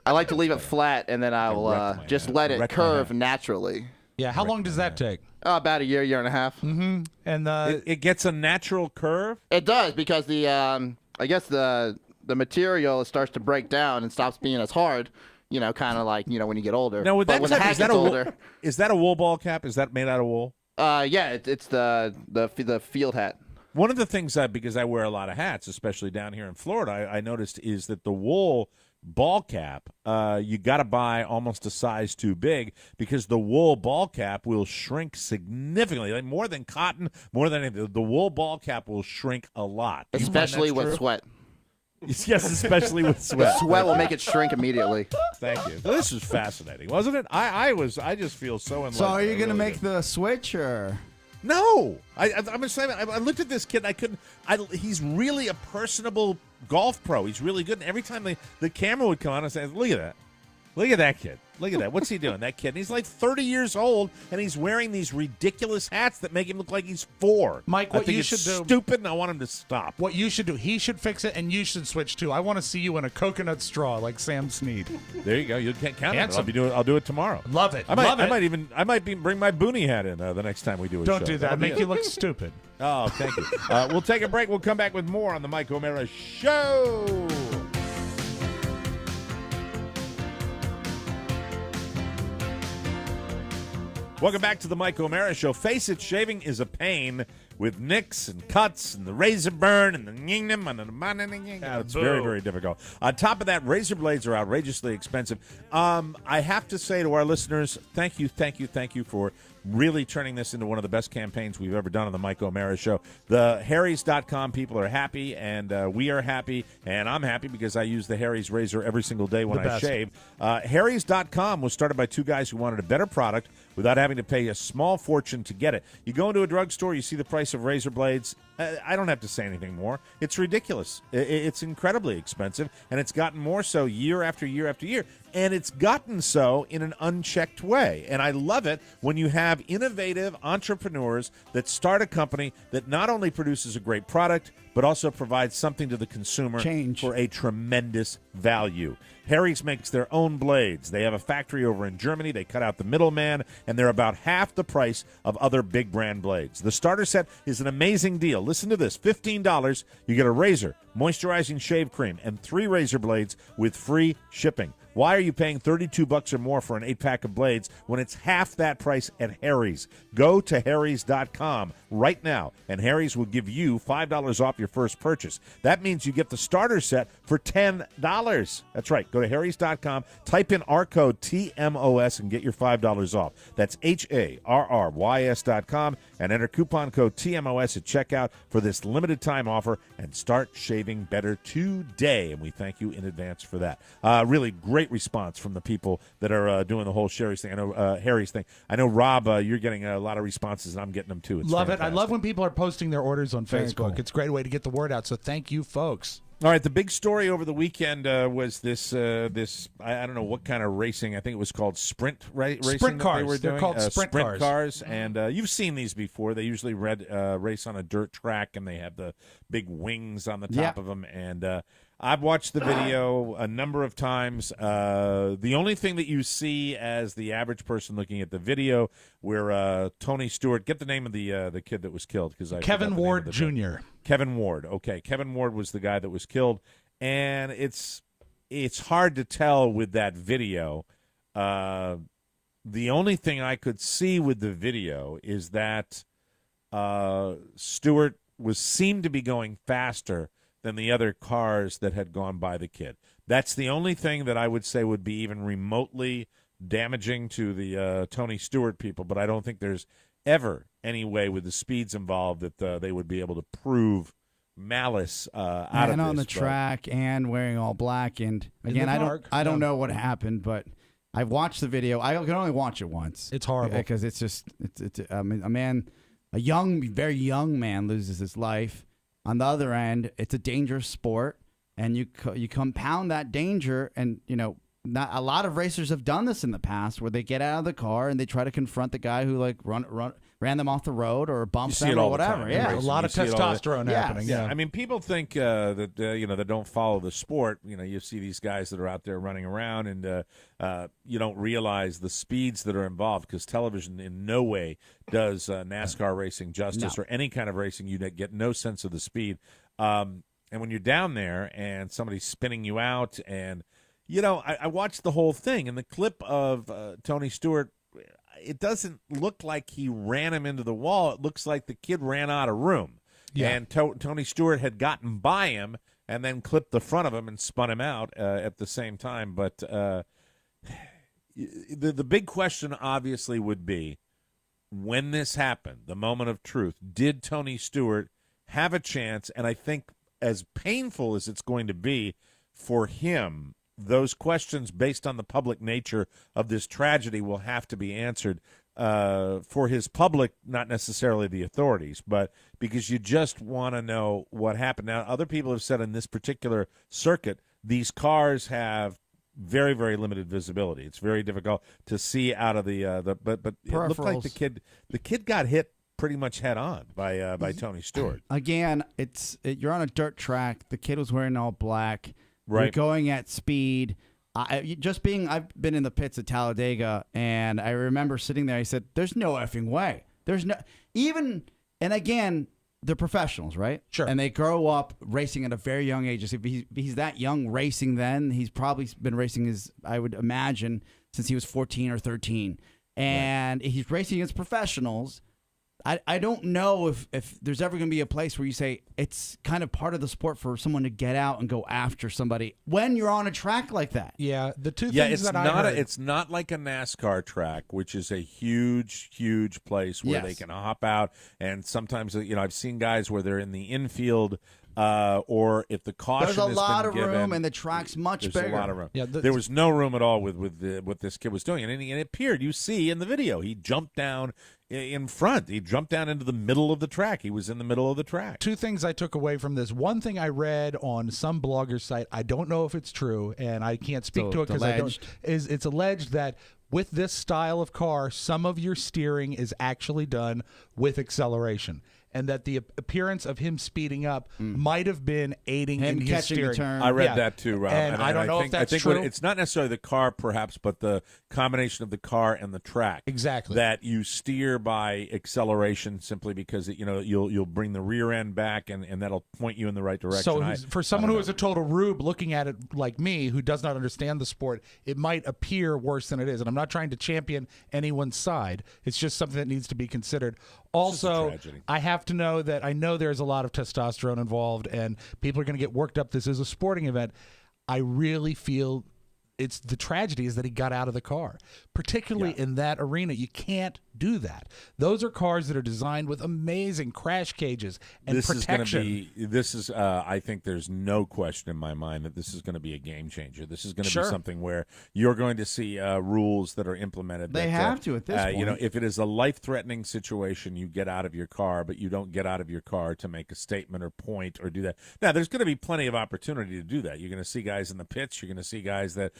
I like to leave it flat, and then I will wreck my just hat. let it Wreck my curve hat. naturally. Yeah, how long does that take? About a year and a half. And It gets a natural curve. It does because the I guess the material starts to break down and stops being as hard. You know, kind of like when you get older. Now, with But that when the type, hat is that gets a wool, older, is that a wool ball cap? Is that made out of wool? yeah, it's the field hat. One of the things because I wear a lot of hats, especially down here in Florida, I noticed is that the wool ball cap, you got to buy almost a size too big because the wool ball cap will shrink significantly, like more than cotton, more than anything. The wool ball cap will shrink a lot. Do you find Especially that's with true? sweat. Yes, especially with sweat. Sweat will make it shrink immediately. Thank you. Well, this was fascinating, wasn't it? I just feel so in So love. are you I going to really make do. the switch or? No, I'm saying. I looked at this kid. I couldn't. He's really a personable golf pro. He's really good. And every time the camera would come on, I say, "Look at that! Look at that kid! Look at that! What's he doing? That kid? And he's like 30 years old, and he's wearing these ridiculous hats that make him look like he's 4. Mike, I what think you it's should do- stupid, and I want him to stop. what you should do, he should fix it, and you should switch too. I want to see you in a coconut straw like Sam Snead. There you go. You can't count it. Handsome. I'll do it tomorrow. Love it. I might. Love it. I might bring my boonie hat in the next time we do a show. Don't do that. That'll be Make it. you look stupid. Oh, thank you. We'll take a break. We'll come back with more on the Mike O'Mara Show. Welcome back to the Mike O'Mara Show. Face it, shaving is a pain with nicks and cuts and the razor burn and the ying-nim and the it's very, very difficult. On top of that, razor blades are outrageously expensive. I have to say to our listeners, thank you for really turning this into one of the best campaigns we've ever done on the Mike O'Mara Show. The Harry's.com people are happy, and we are happy, and I'm happy because I use the Harry's razor every single day when I shave. Harry's.com was started by two guys who wanted a better product without having to pay a small fortune to get it. You go into a drugstore, you see the price of razor blades. I don't have to say anything more. It's ridiculous. It's incredibly expensive, and it's gotten more so year after year after year. And it's gotten so in an unchecked way. And I love it when you have innovative entrepreneurs that start a company that not only produces a great product, but also provides something to the consumer for a tremendous value. Harry's makes their own blades. They have a factory over in Germany. They cut out the middleman, and they're about half the price of other big brand blades. The starter set is an amazing deal. Listen to this. $15, you get a razor, moisturizing shave cream, and 3 razor blades with free shipping. Why are you paying $32 or more for an 8-pack of blades when it's half that price at Harry's? Go to harrys.com right now, and Harry's will give you $5 off your first purchase. That means you get the starter set for $10. That's right. Go to harrys.com, type in our code TMOS, and get your $5 off. That's HARRYS.com, and enter coupon code TMOS at checkout for this limited time offer, and start shaving better today. And we thank you in advance for that. Really great response from the people that are doing the whole Harry's thing. I know Harry's thing. I know, Rob, you're getting a lot of responses, and I'm getting them too. It's love fantastic. it. I love when people are posting their orders on Very Facebook. cool. It's a great way to get the word out. So thank you, folks. All right, the big story over the weekend was this I don't know what kind of racing. I think it was called sprint racing. Sprint cars. That they were They're doing. called sprint cars. And you've seen these before. They usually race on a dirt track, and they have the big wings on the top of them. And I've watched the video a number of times. The only thing that you see as the average person looking at the video, where Tony Stewart, get the name of the kid that was killed, because Kevin Ward Jr. Kevin Ward. Okay, Kevin Ward was the guy that was killed, and it's hard to tell with that video. The only thing I could see with the video is that Stewart seemed to be going faster than the other cars that had gone by the kid. That's the only thing that I would say would be even remotely damaging to the Tony Stewart people, but I don't think there's ever any way with the speeds involved that they would be able to prove malice out of this. And on the track and wearing all black. And again, I don't know what happened, but I've watched the video. I can only watch it once. It's horrible because it's just I mean, a young, very young man loses his life. On the other end, it's a dangerous sport, and you compound that danger. And not a lot of racers have done this in the past, where they get out of the car and they try to confront the guy who ran them off the road or bumped them or whatever. Yeah, a lot of testosterone happening. Yeah, I mean, people think that that don't follow the sport. You see these guys that are out there running around, and you don't realize the speeds that are involved, because television in no way does NASCAR racing justice, or any kind of racing. You get no sense of the speed. And when you're down there and somebody's spinning you out, and I watched the whole thing, and the clip of Tony Stewart, it doesn't look like he ran him into the wall. It looks like the kid ran out of room. Yeah. And Tony Stewart had gotten by him and then clipped the front of him and spun him out at the same time. But the big question obviously would be, when this happened, the moment of truth, did Tony Stewart have a chance? And I think, as painful as it's going to be for him, those questions, based on the public nature of this tragedy, will have to be answered for his public, not necessarily the authorities, but because you just want to know what happened. Now, other people have said in this particular circuit, these cars have very, very limited visibility. It's very difficult to see out of the but it looked like the kid got hit pretty much head on by Tony Stewart. Again, you're on a dirt track. The kid was wearing all black. Right. You're going at speed. I've been in the pits at Talladega, and I remember sitting there. I said, "There's no effing way. There's no even." And again, they're professionals, right? Sure. And they grow up racing at a very young age. If he's that young racing, then he's probably been racing I would imagine, since he was 14 or 13, and he's racing against professionals. I don't know if there's ever going to be a place where you say it's kind of part of the sport for someone to get out and go after somebody when you're on a track like that. Yeah, the two things that I heard. It's not like a NASCAR track, which is a huge, huge place where they can hop out. And sometimes, I've seen guys where they're in the infield, or if the caution has been given. There's a lot of room, and the track's much bigger. There's a lot of room. Yeah, there was no room at all with what this kid was doing. And it appeared, you see in the video, he jumped down in front. He jumped down into the middle of the track. He was in the middle of the track. Two things I took away from this. One thing I read on some blogger site, I don't know if it's true, and I can't speak to it because I don't. It's alleged that with this style of car, some of your steering is actually done with acceleration. and that the appearance of him speeding up might have been aiding Him in his catching the steering. turn. I read that too, Rob. And I don't know if that's true. It's not necessarily the car, perhaps, but the combination of the car and the track. Exactly. That you steer by acceleration simply because you'll bring the rear end back and that'll point you in the right direction. So for someone who is a total rube looking at it like me, who does not understand the sport, it might appear worse than it is. And I'm not trying to champion anyone's side. It's just something that needs to be considered. Also, I have to know that I know there's a lot of testosterone involved and people are going to get worked up. This is a sporting event. I really feel it's the tragedy is that he got out of the car, particularly in that arena. You can't do that. Those are cars that are designed with amazing crash cages and protection. I think there's no question in my mind that this is going to be a game changer. This is going to be something where you're going to see rules that are implemented. They have to at this point. If it is a life-threatening situation, you get out of your car, but you don't get out of your car to make a statement or point or do that. Now, there's going to be plenty of opportunity to do that. You're going to see guys in the pits. You're going to see guys that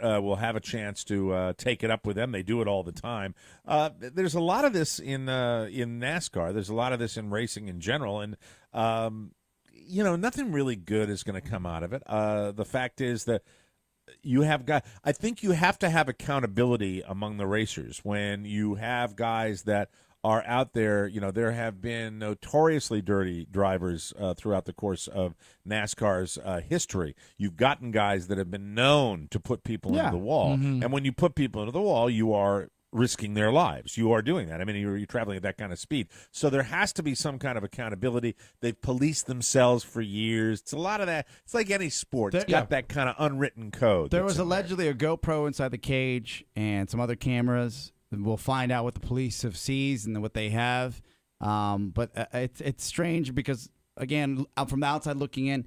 will have a chance to take it up with them. They do it all the time. There's a lot of this in NASCAR. There's a lot of this in racing in general, and nothing really good is going to come out of it. The fact is that I think you have to have accountability among the racers when you have guys that are out there. There have been notoriously dirty drivers throughout the course of NASCAR's history. You've gotten guys that have been known to put people into the wall. Mm-hmm. And when you put people into the wall, you are risking their lives. You are doing that. I mean, you're traveling at that kind of speed. So there has to be some kind of accountability. They've policed themselves for years. It's a lot of that. It's like any sport. It's got that kind of unwritten code. There was allegedly a GoPro inside the cage and some other cameras. We'll find out what the police have seized and what they have. But it's strange because, again, from the outside looking in,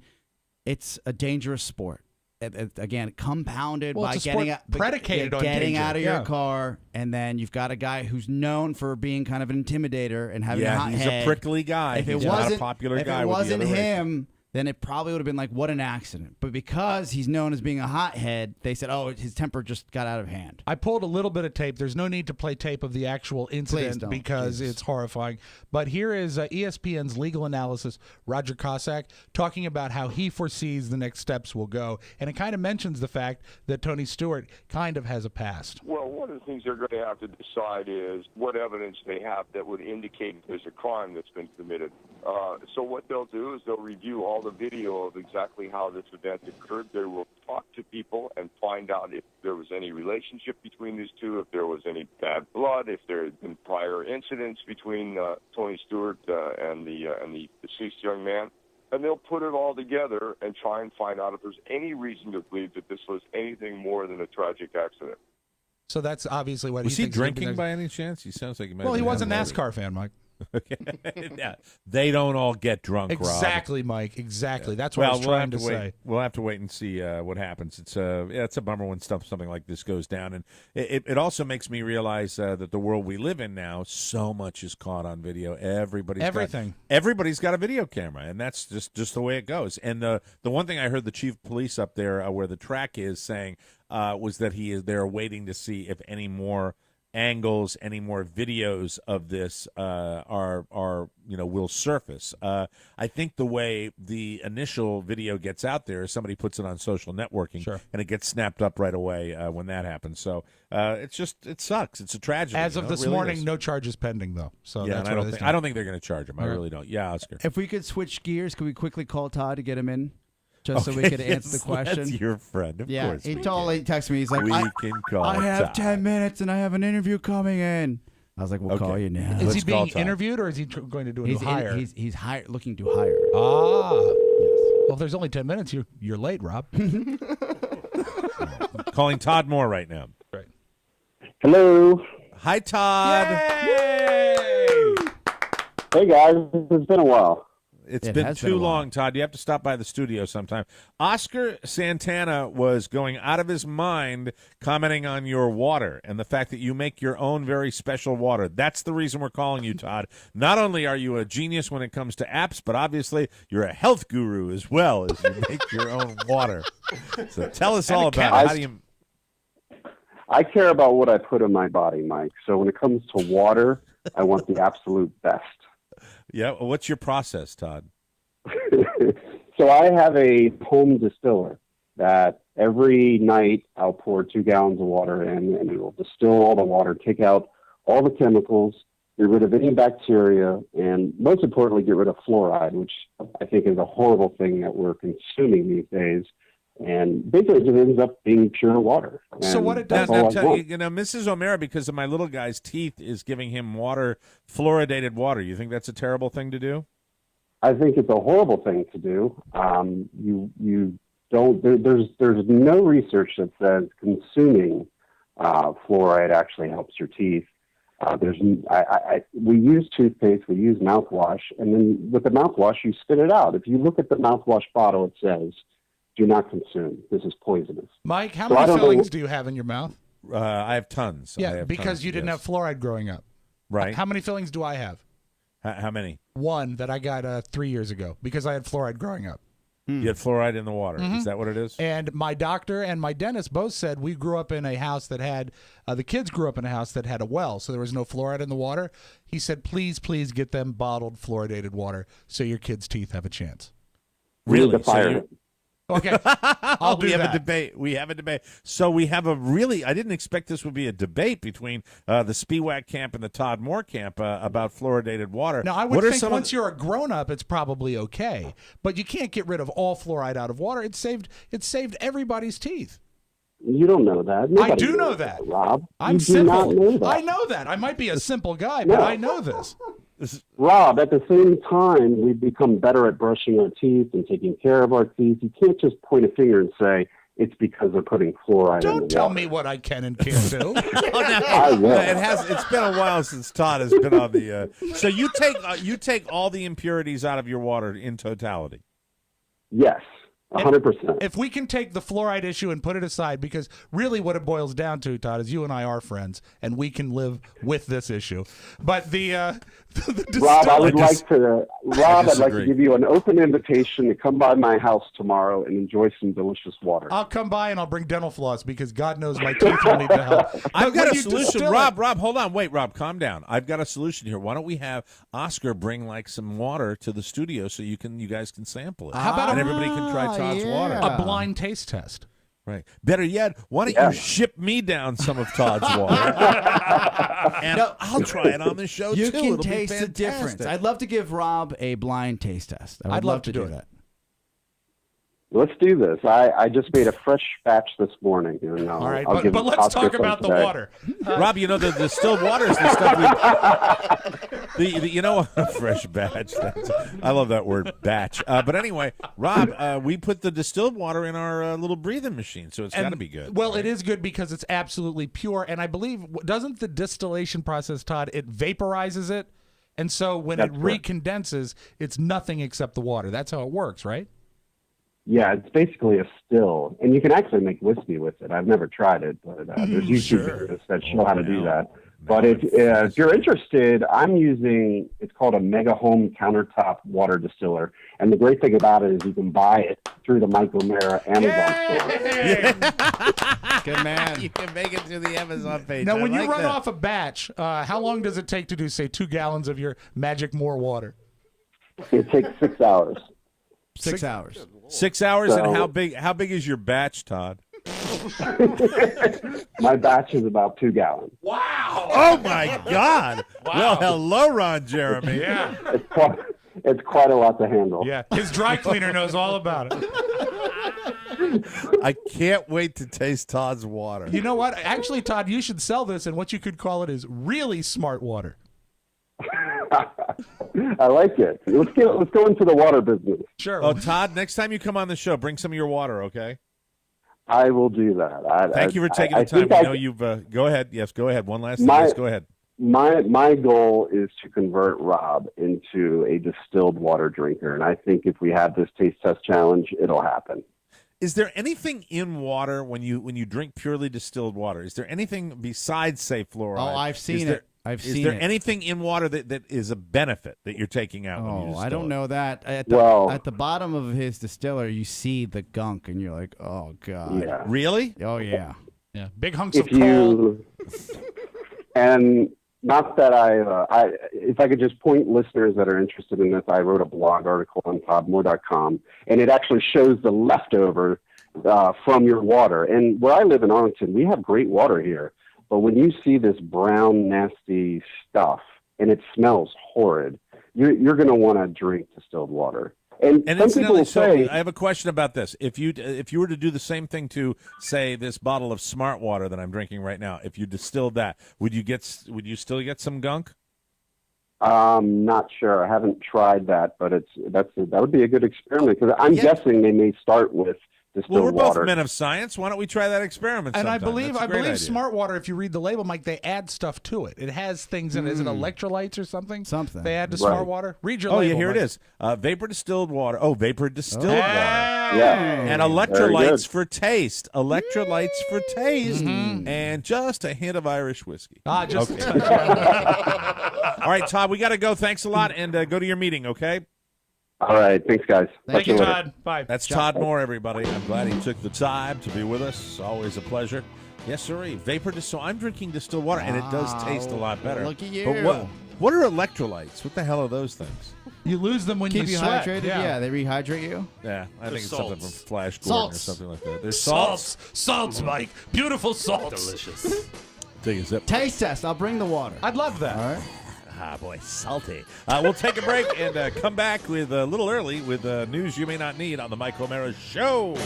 it's a dangerous sport. Again, compounded by getting out of your car, and then you've got a guy who's known for being kind of an intimidator and having a hot he's head. A prickly guy. If he's not a popular guy. If it wasn't him, then it probably would have been like, what an accident. But because he's known as being a hothead, they said, oh, his temper just got out of hand. I pulled a little bit of tape. There's no need to play tape of the actual incident because it's horrifying. But here is ESPN's legal analysis, Roger Cossack, talking about how he foresees the next steps will go. And it kind of mentions the fact that Tony Stewart kind of has a past. Well, one of the things they're going to have to decide is what evidence they have that would indicate there's a crime that's been committed. So what they'll do is they'll review all the video of exactly how this event occurred. They will talk to people and find out if there was any relationship between these two, if there was any bad blood, if there had been prior incidents between Tony Stewart and the deceased young man. And they'll put it all together and try and find out if there's any reason to believe that this was anything more than a tragic accident. So that's obviously what was he thinks. Was he drinking by any chance? He sounds like he might. Well, he was a NASCAR fan, Mike. Yeah, they don't all get drunk, exactly, Rob. Mike. Exactly. That's what I was trying to say. We'll have to wait and see what happens. It's a bummer when something like this goes down, and it also makes me realize that the world we live in now, so much is caught on video. Everybody's got a video camera, and that's just the way it goes. And the one thing I heard the chief of police up there where the track is saying was that they're waiting to see if any more angles, any more videos of this will surface. I think the way the initial video gets out there is somebody puts it on social networking, and it gets snapped up right away when that happens. So it sucks. It's a tragedy. As of this morning, no charges pending though. So yeah, that's I don't think they're going to charge him. I really don't. Yeah, Oscar. If we could switch gears, could we quickly call Todd to get him in? So we could answer the question. That's your friend, of course. He totally texted me. He's like, I have 10 minutes and I have an interview coming in. I was like, we'll call you now. Is he being interviewed or is he going to do a new hire? He's looking to hire. Ah. Yes. Well, if there's only 10 minutes, you're late, Rob. Calling Todd Moore right now. Right. Hello. Hi, Todd. Yay! Hey, guys. It's been a while. It's been too long, Todd. You have to stop by the studio sometime. Oscar Santana was going out of his mind commenting on your water and the fact that you make your own very special water. That's the reason we're calling you, Todd. Not only are you a genius when it comes to apps, but obviously you're a health guru as well as you make your own water. So tell us all about it. How do you... I care about what I put in my body, Mike. So when it comes to water, I want the absolute best. Yeah. What's your process, Todd? So I have a home distiller that every night I'll pour 2 gallons of water in, and it will distill all the water, take out all the chemicals, get rid of any bacteria, and most importantly, get rid of fluoride, which I think is a horrible thing that we're consuming these days. And basically, it just ends up being pure water. So what it does, now tell you know, Mrs. O'Mara, because of my little guy's teeth, is giving him fluoridated water. You think that's a terrible thing to do? I think it's a horrible thing to do. You don't. There's no research that says consuming fluoride actually helps your teeth. We use toothpaste, we use mouthwash, and then with the mouthwash, you spit it out. If you look at the mouthwash bottle, it says, "Do not consume. This is poisonous." Mike, how many fillings do you have in your mouth? I have tons. Yeah, because you didn't have fluoride growing up. Right. How many fillings do I have? How many? One that I got 3 years ago because I had fluoride growing up. You had fluoride in the water. Is that what it is? And my doctor and my dentist both said we grew up in a house that had, the kids grew up in a house that had a well, so there was no fluoride in the water. He said, please get them bottled fluoridated water so your kids' teeth have a chance. Really? Okay, I'll do we have that. a debate. We have a debate. So we have a really. I didn't expect this would be a debate between the Spiewak camp and the Todd Moore camp about fluoridated water. Now, I would think once you're a grown-up, it's probably okay, but you can't get rid of all fluoride out of water. It saved everybody's teeth. You don't know that. I do know that, Rob. I'm you simple. Do not know that. I know that. I might be a simple guy, but I know this. Rob, at the same time, we've become better at brushing our teeth and taking care of our teeth. You can't just point a finger and say it's because they're putting fluoride in the water. Don't tell me what I can and can't do. I will. It's been a while since Todd has been on the. So you take all the impurities out of your water in totality. Yes. 100%. If we can take the fluoride issue and put it aside, because really what it boils down to, Todd, is you and I are friends, and we can live with this issue. But the Rob, I'd like to give you an open invitation to come by my house tomorrow and enjoy some delicious water. I'll come by and I'll bring dental floss because God knows my teeth will need the help. I've got a solution. Rob, hold on. Wait, Rob, calm down. I've got a solution here. Why don't we have Oscar bring like some water to the studio so you guys can sample it? How about everybody can try Todd's water? A blind taste test. Right. Better yet, why don't you ship me down some of Todd's water? And I'll try it on the show, you too. You can It'll taste be the difference. I'd love to give Rob a blind taste test. I'd love to do that. Let's do this. I just made a fresh batch this morning. And all right, but let's talk about the water. Rob, you know, the distilled water is the stuff you know, fresh batch. I love that word, batch. But anyway, Rob, we put the distilled water in our little breathing machine, so it's got to be good. Well, it is good because it's absolutely pure. And I believe, doesn't the distillation process, Todd, it vaporizes it? And so when it recondenses, it's nothing except the water. That's how it works, right? Yeah, it's basically a still, and you can actually make whiskey with it. I've never tried it, but there's YouTube videos that show how to do that. But if you're interested, I'm using, it's called a Mega Home Countertop Water Distiller, and the great thing about it is you can buy it through the Mike O'Mara Amazon store. Good man. You can make it through the Amazon page. Now, when you run off a batch, how long does it take to do, say, 2 gallons of your Magic More water? It takes 6 hours. 6 hours. 6 hours, and how big is your batch, Todd? My batch is about 2 gallons. Wow! Oh my God! Wow. Well, hello, Ron Jeremy. Yeah, it's quite a lot to handle. Yeah, his dry cleaner knows all about it. I can't wait to taste Todd's water. You know what? Actually, Todd, you should sell this, and what you could call it is really smart water. I like it. Let's go into the water business. Sure. Oh, Todd, next time you come on the show, bring some of your water, okay? I will do that. Thank you for taking the time. I know you've. Go ahead. Yes, go ahead. One last thing. Yes, go ahead. My goal is to convert Rob into a distilled water drinker, and I think if we have this taste test challenge, it'll happen. Is there anything in water when you drink purely distilled water? Is there anything besides, say, fluoride? Oh, I've seen it. Is there anything in water that is a benefit that you're taking out? when you distill I don't know that. At the bottom of his distiller, you see the gunk, and you're like, oh, God. Yeah. Really? Oh, yeah. Yeah. Big hunks of coal. And not that if I could just point listeners that are interested in this, I wrote a blog article on podmore.com, and it actually shows the leftover from your water. And where I live in Arlington, we have great water here. But when you see this brown, nasty stuff, and it smells horrid, you're going to want to drink distilled water. And some people say, I have a question about this. If you were to do the same thing to, say, this bottle of Smart Water that I'm drinking right now, if you distilled that, would you still get some gunk? Not sure. I haven't tried that, but that would be a good experiment, because I'm guessing they may start with distilled we're water. both men of science. Why don't we try that experiment And sometime? I believe Smart Water, if you read the label, Mike, they add stuff to it. It has things in it. Is it electrolytes or something? Something. They add to Smart Water? Read your label. label. Yeah, here Mike. it is. Vapor distilled water. Oh, vapor distilled water. Yeah. And electrolytes for taste. Electrolytes for taste. And just a hint of Irish whiskey. Just okay. All right, Todd, we got to go. Thanks a lot, and go to your meeting, okay? All right. Thanks, guys. Thank you, Todd. Bye. That's Todd Moore, everybody. I'm glad he took the time to be with us. Always a pleasure. Yes, sir. Vapor distilled. I'm drinking distilled water, and it does taste a lot better. Look at you. But what are electrolytes? What the hell are those things? You lose them when Keep you hydrated. sweat. Yeah, they rehydrate you. Yeah, I think it's something from Flash Gordon Salts. or something like that. There's Salts, Mike. Beautiful salts. Delicious. Take a sip. Taste test. I'll bring the water. I'd love that. All right. Ah, boy, salty. We'll take a break and come back with a little early with news you may not need on the Mike O'Mara Show.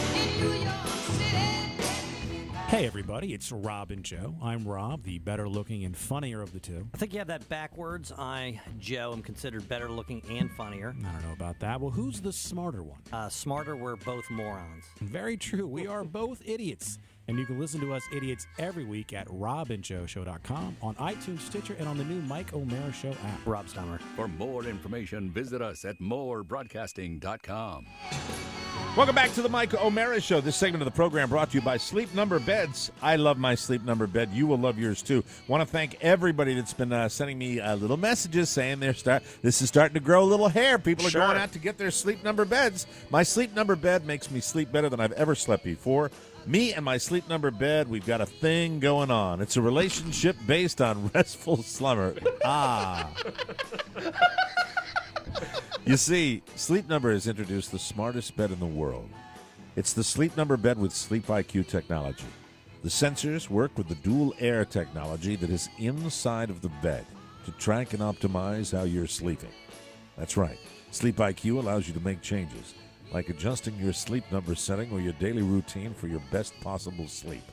Hey, everybody, it's Rob and Joe. I'm Rob, the better looking and funnier of the two. I think you have that backwards. I, Joe, am considered better looking and funnier. I don't know about that. Well, who's the smarter one? Smarter, we're both morons. Very true. We are both idiots. And you can listen to us idiots every week at robandjoeshow.com, on iTunes, Stitcher, and on the new Mike O'Mara Show app. Rob Stummer. For more information, visit us at morebroadcasting.com. Welcome back to the Mike O'Mara Show. This segment of the program brought to you by Sleep Number Beds. I love my Sleep Number bed. You will love yours, too. Want to thank everybody that's been sending me little messages saying this is starting to grow a little hair. People are going out to get their Sleep Number beds. My Sleep Number bed makes me sleep better than I've ever slept before. Me and my Sleep Number bed, we've got a thing going on. It's a relationship based on restful slumber. You see, Sleep Number has introduced the smartest bed in the world. It's the Sleep Number bed with Sleep IQ technology. The sensors work with the dual air technology that is inside of the bed to track and optimize how you're sleeping. That's right. Sleep IQ allows you to make changes, like adjusting your sleep number setting or your daily routine for your best possible sleep.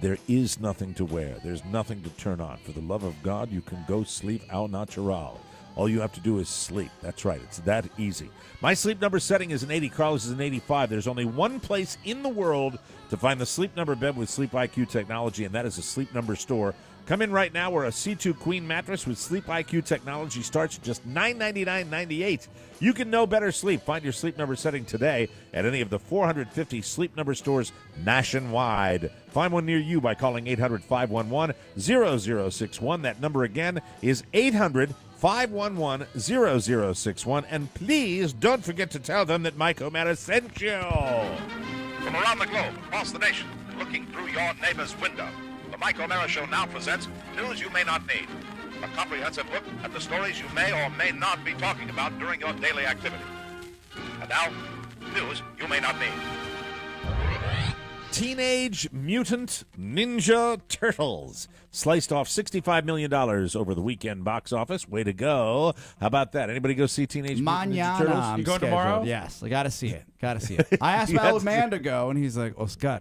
There is nothing to wear. There's nothing to turn on. For the love of God, you can go sleep au natural. All you have to do is sleep. That's right. It's that easy. My sleep number setting is an 80. Carlos is an 85. There's only one place in the world to find the Sleep Number bed with Sleep IQ technology, and that is a Sleep Number store. Come in right now where a C2 Queen mattress with Sleep IQ technology starts at just $999.98. You can know better sleep. Find your Sleep Number setting today at any of the 450 Sleep Number stores nationwide. Find one near you by calling 800-511-0061. That number again is 800-511-0061. And please don't forget to tell them that Mike O'Mara sent you. From around the globe, across the nation, looking through your neighbor's window, the Mike O'Mara Show now presents News You May Not Need, a comprehensive look at the stories you may or may not be talking about during your daily activity. And now, News You May Not Need. Teenage Mutant Ninja Turtles sliced off $65 million over the weekend box office. Way to go. How about that? Anybody go see Teenage Mutant Ninja Turtles? You going tomorrow? Yes, I got to see it. I asked my old man to go, and he's like, Oscar,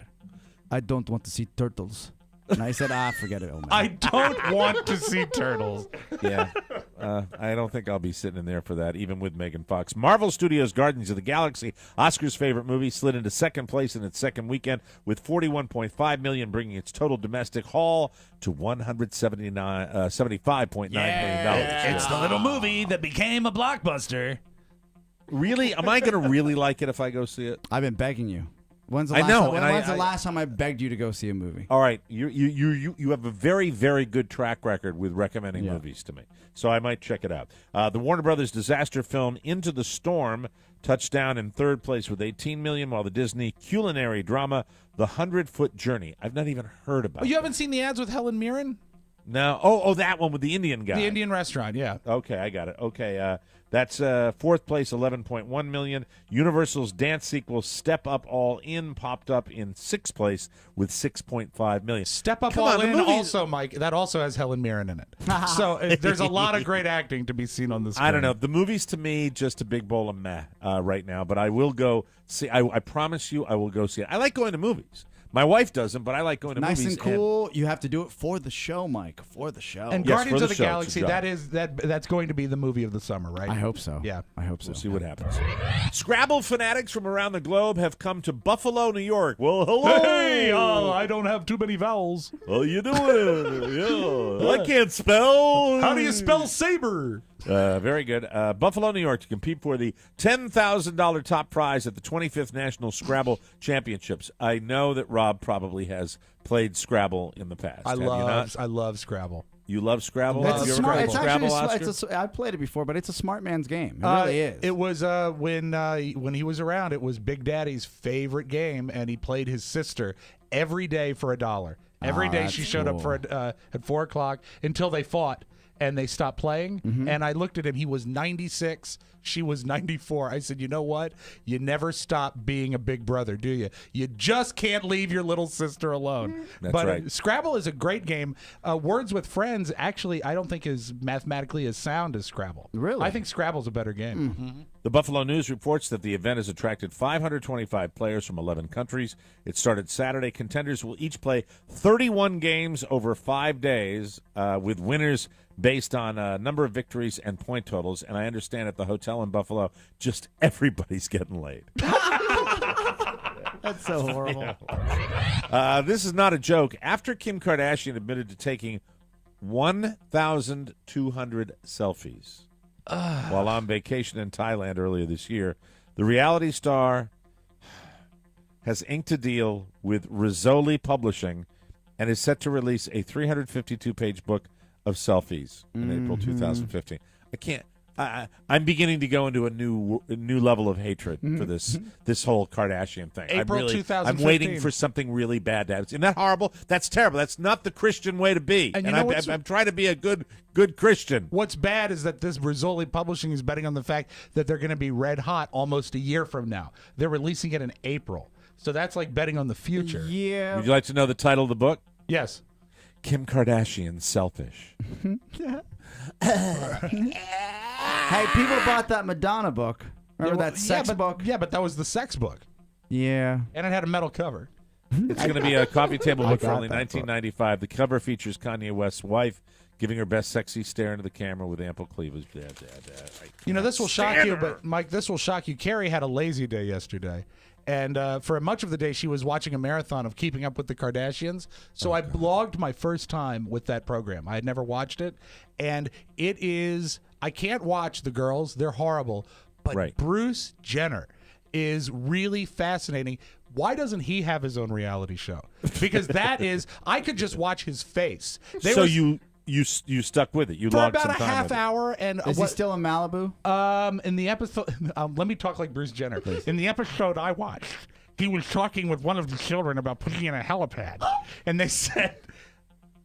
I don't want to see turtles. And I said, forget it, old man. I don't want to see turtles. Yeah. I don't think I'll be sitting in there for that, even with Megan Fox. Marvel Studios' Guardians of the Galaxy, Oscar's favorite movie, slid into second place in its second weekend with $41.5 million, bringing its total domestic haul to $175.9 million. It's the little movie that became a blockbuster. Really? Am I going to really like it if I go see it? I've been begging you. When's the last time I begged you to go see a movie? All right, you have a very, very good track record with recommending movies to me, so I might check it out. The Warner Brothers disaster film Into the Storm touched down in third place with $18 million, while the Disney culinary drama The 100-Foot Journey, I've not even heard about. You haven't seen the ads with Helen Mirren? No. Oh, that one with the Indian guy. The Indian restaurant, yeah. Okay, I got it. Okay, that's fourth place, $11.1 million. Universal's dance sequel Step Up All In popped up in sixth place with $6.5 million. Step Up Come All on, In the movie's- also, Mike, that also has Helen Mirren in it. So there's a lot of great acting to be seen on this screen. I don't know. The movie's, to me, just a big bowl of meh right now, but I will go see. I promise you I will go see it. I like going to movies. My wife doesn't, but I like going to Nice movies. and cool. You have to do it for the show, Mike. For the show. And Yes, Guardians for of the the show, Galaxy, it's a job. that's going to be the movie of the summer, right? I hope so. Yeah. I hope so. We'll see what happens. Scrabble fanatics from around the globe have come to Buffalo, New York. Well, hello. Hey, I don't have too many vowels. How you doing? Yeah. I can't spell. How do you spell saber? Very good. Buffalo, New York, to compete for the $10,000 top prize at the 25th National Scrabble Championships. I know that Rob probably has played Scrabble in the past. I Have you not? love Scrabble. You love Scrabble? Love Have you ever Scrabble. played It's Scrabble, actually Oscar? I've played it before, but it's a smart man's game. It really is. It was when he was around. It was Big Daddy's favorite game, and he played his sister every day for $1. Every day that's she showed up for at 4 o'clock until they fought. And they stopped playing, and I looked at him. He was 96. She was 94. I said, you know what? You never stop being a big brother, do you? You just can't leave your little sister alone. That's but right. Scrabble is a great game. Words with Friends, actually, I don't think is mathematically as sound as Scrabble. Really? I think Scrabble's a better game. The Buffalo News reports that the event has attracted 525 players from 11 countries. It started Saturday. Contenders will each play 31 games over 5 days, with winners based on a number of victories and point totals. And I understand at the hotel in Buffalo, just everybody's getting laid. That's so horrible. This is not a joke. After Kim Kardashian admitted to taking 1,200 selfies while on vacation in Thailand earlier this year, the reality star has inked a deal with Rizzoli Publishing and is set to release a 352-page book of selfies in April 2015. I can't. I'm beginning to go into a new level of hatred for this whole Kardashian thing. April I'm 2015. waiting for something really bad to happen. Isn't that horrible? That's terrible. That's not the Christian way to be. And you know what's- I'm trying to be a good Christian. What's bad is that this Rizzoli Publishing is betting on the fact that they're going to be red hot almost a year from now. They're releasing it in April. So that's like betting on the future. Yeah. Would you like to know the title of the book? Yes. Kim Kardashian's Selfish. Hey, people bought that Madonna book. Remember that sex book? Yeah, but that was the sex book. Yeah. And it had a metal cover. It's going to be a coffee table book for got only that book. $19.95. The cover features Kanye West's wife giving her best sexy stare into the camera with ample cleavage. You know, this will shock you, but Mike, this will shock you. Carrie had a lazy day yesterday. And for much of the day, she was watching a marathon of Keeping Up with the Kardashians. So I blogged my first time with that program. I had never watched it. And it is, I can't watch the girls. They're horrible. But Right. Bruce Jenner is really fascinating. Why doesn't he have his own reality show? Because that is, I could just watch his face. So you stuck with it. You for logged about some a time half with it. hour, and Is he still in Malibu? in the episode, let me talk like Bruce Jenner. In the episode I watched, he was talking with one of the children about putting in a helipad, and they said,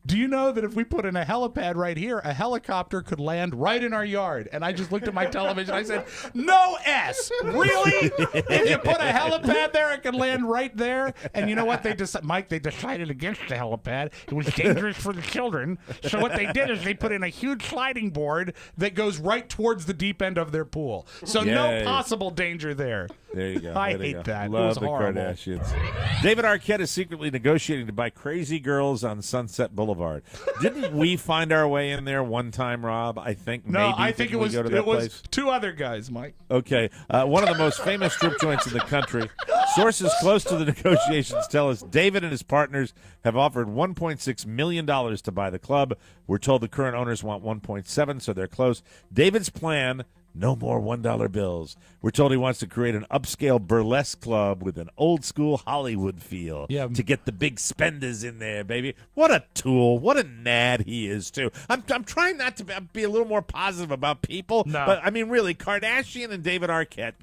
"Do you know that if we put in a helipad right here, a helicopter could land right in our yard?" And I just looked at my television. I said, "No S, really? If you put a helipad there, it could land right there." And you know what? They decided against the helipad. It was dangerous for the children. So what they did is they put in a huge sliding board that goes right towards the deep end of their pool. So no Yay. possible danger there. There you go. I There you hate go. that. It Love was the horrible. Kardashians. David Arquette is secretly negotiating to buy Crazy Girls on Sunset Boulevard. Didn't we find our way in there one time, Rob? I think No, maybe. I think Didn't it we was go to that it was place? two other guys, Mike. Okay. One of the most famous strip joints in the country. Sources close to the negotiations tell us David and his partners have offered $1.6 million to buy the club. We're told the current owners want $1.7, so they're close. David's plan, No more $1 bills. We're told he wants to create an upscale burlesque club with an old-school Hollywood feel to get the big spenders in there, baby. What a tool. What a nad he is, too. I'm trying not to be a little more positive about people, but, I mean, really, Kardashian and David Arquette.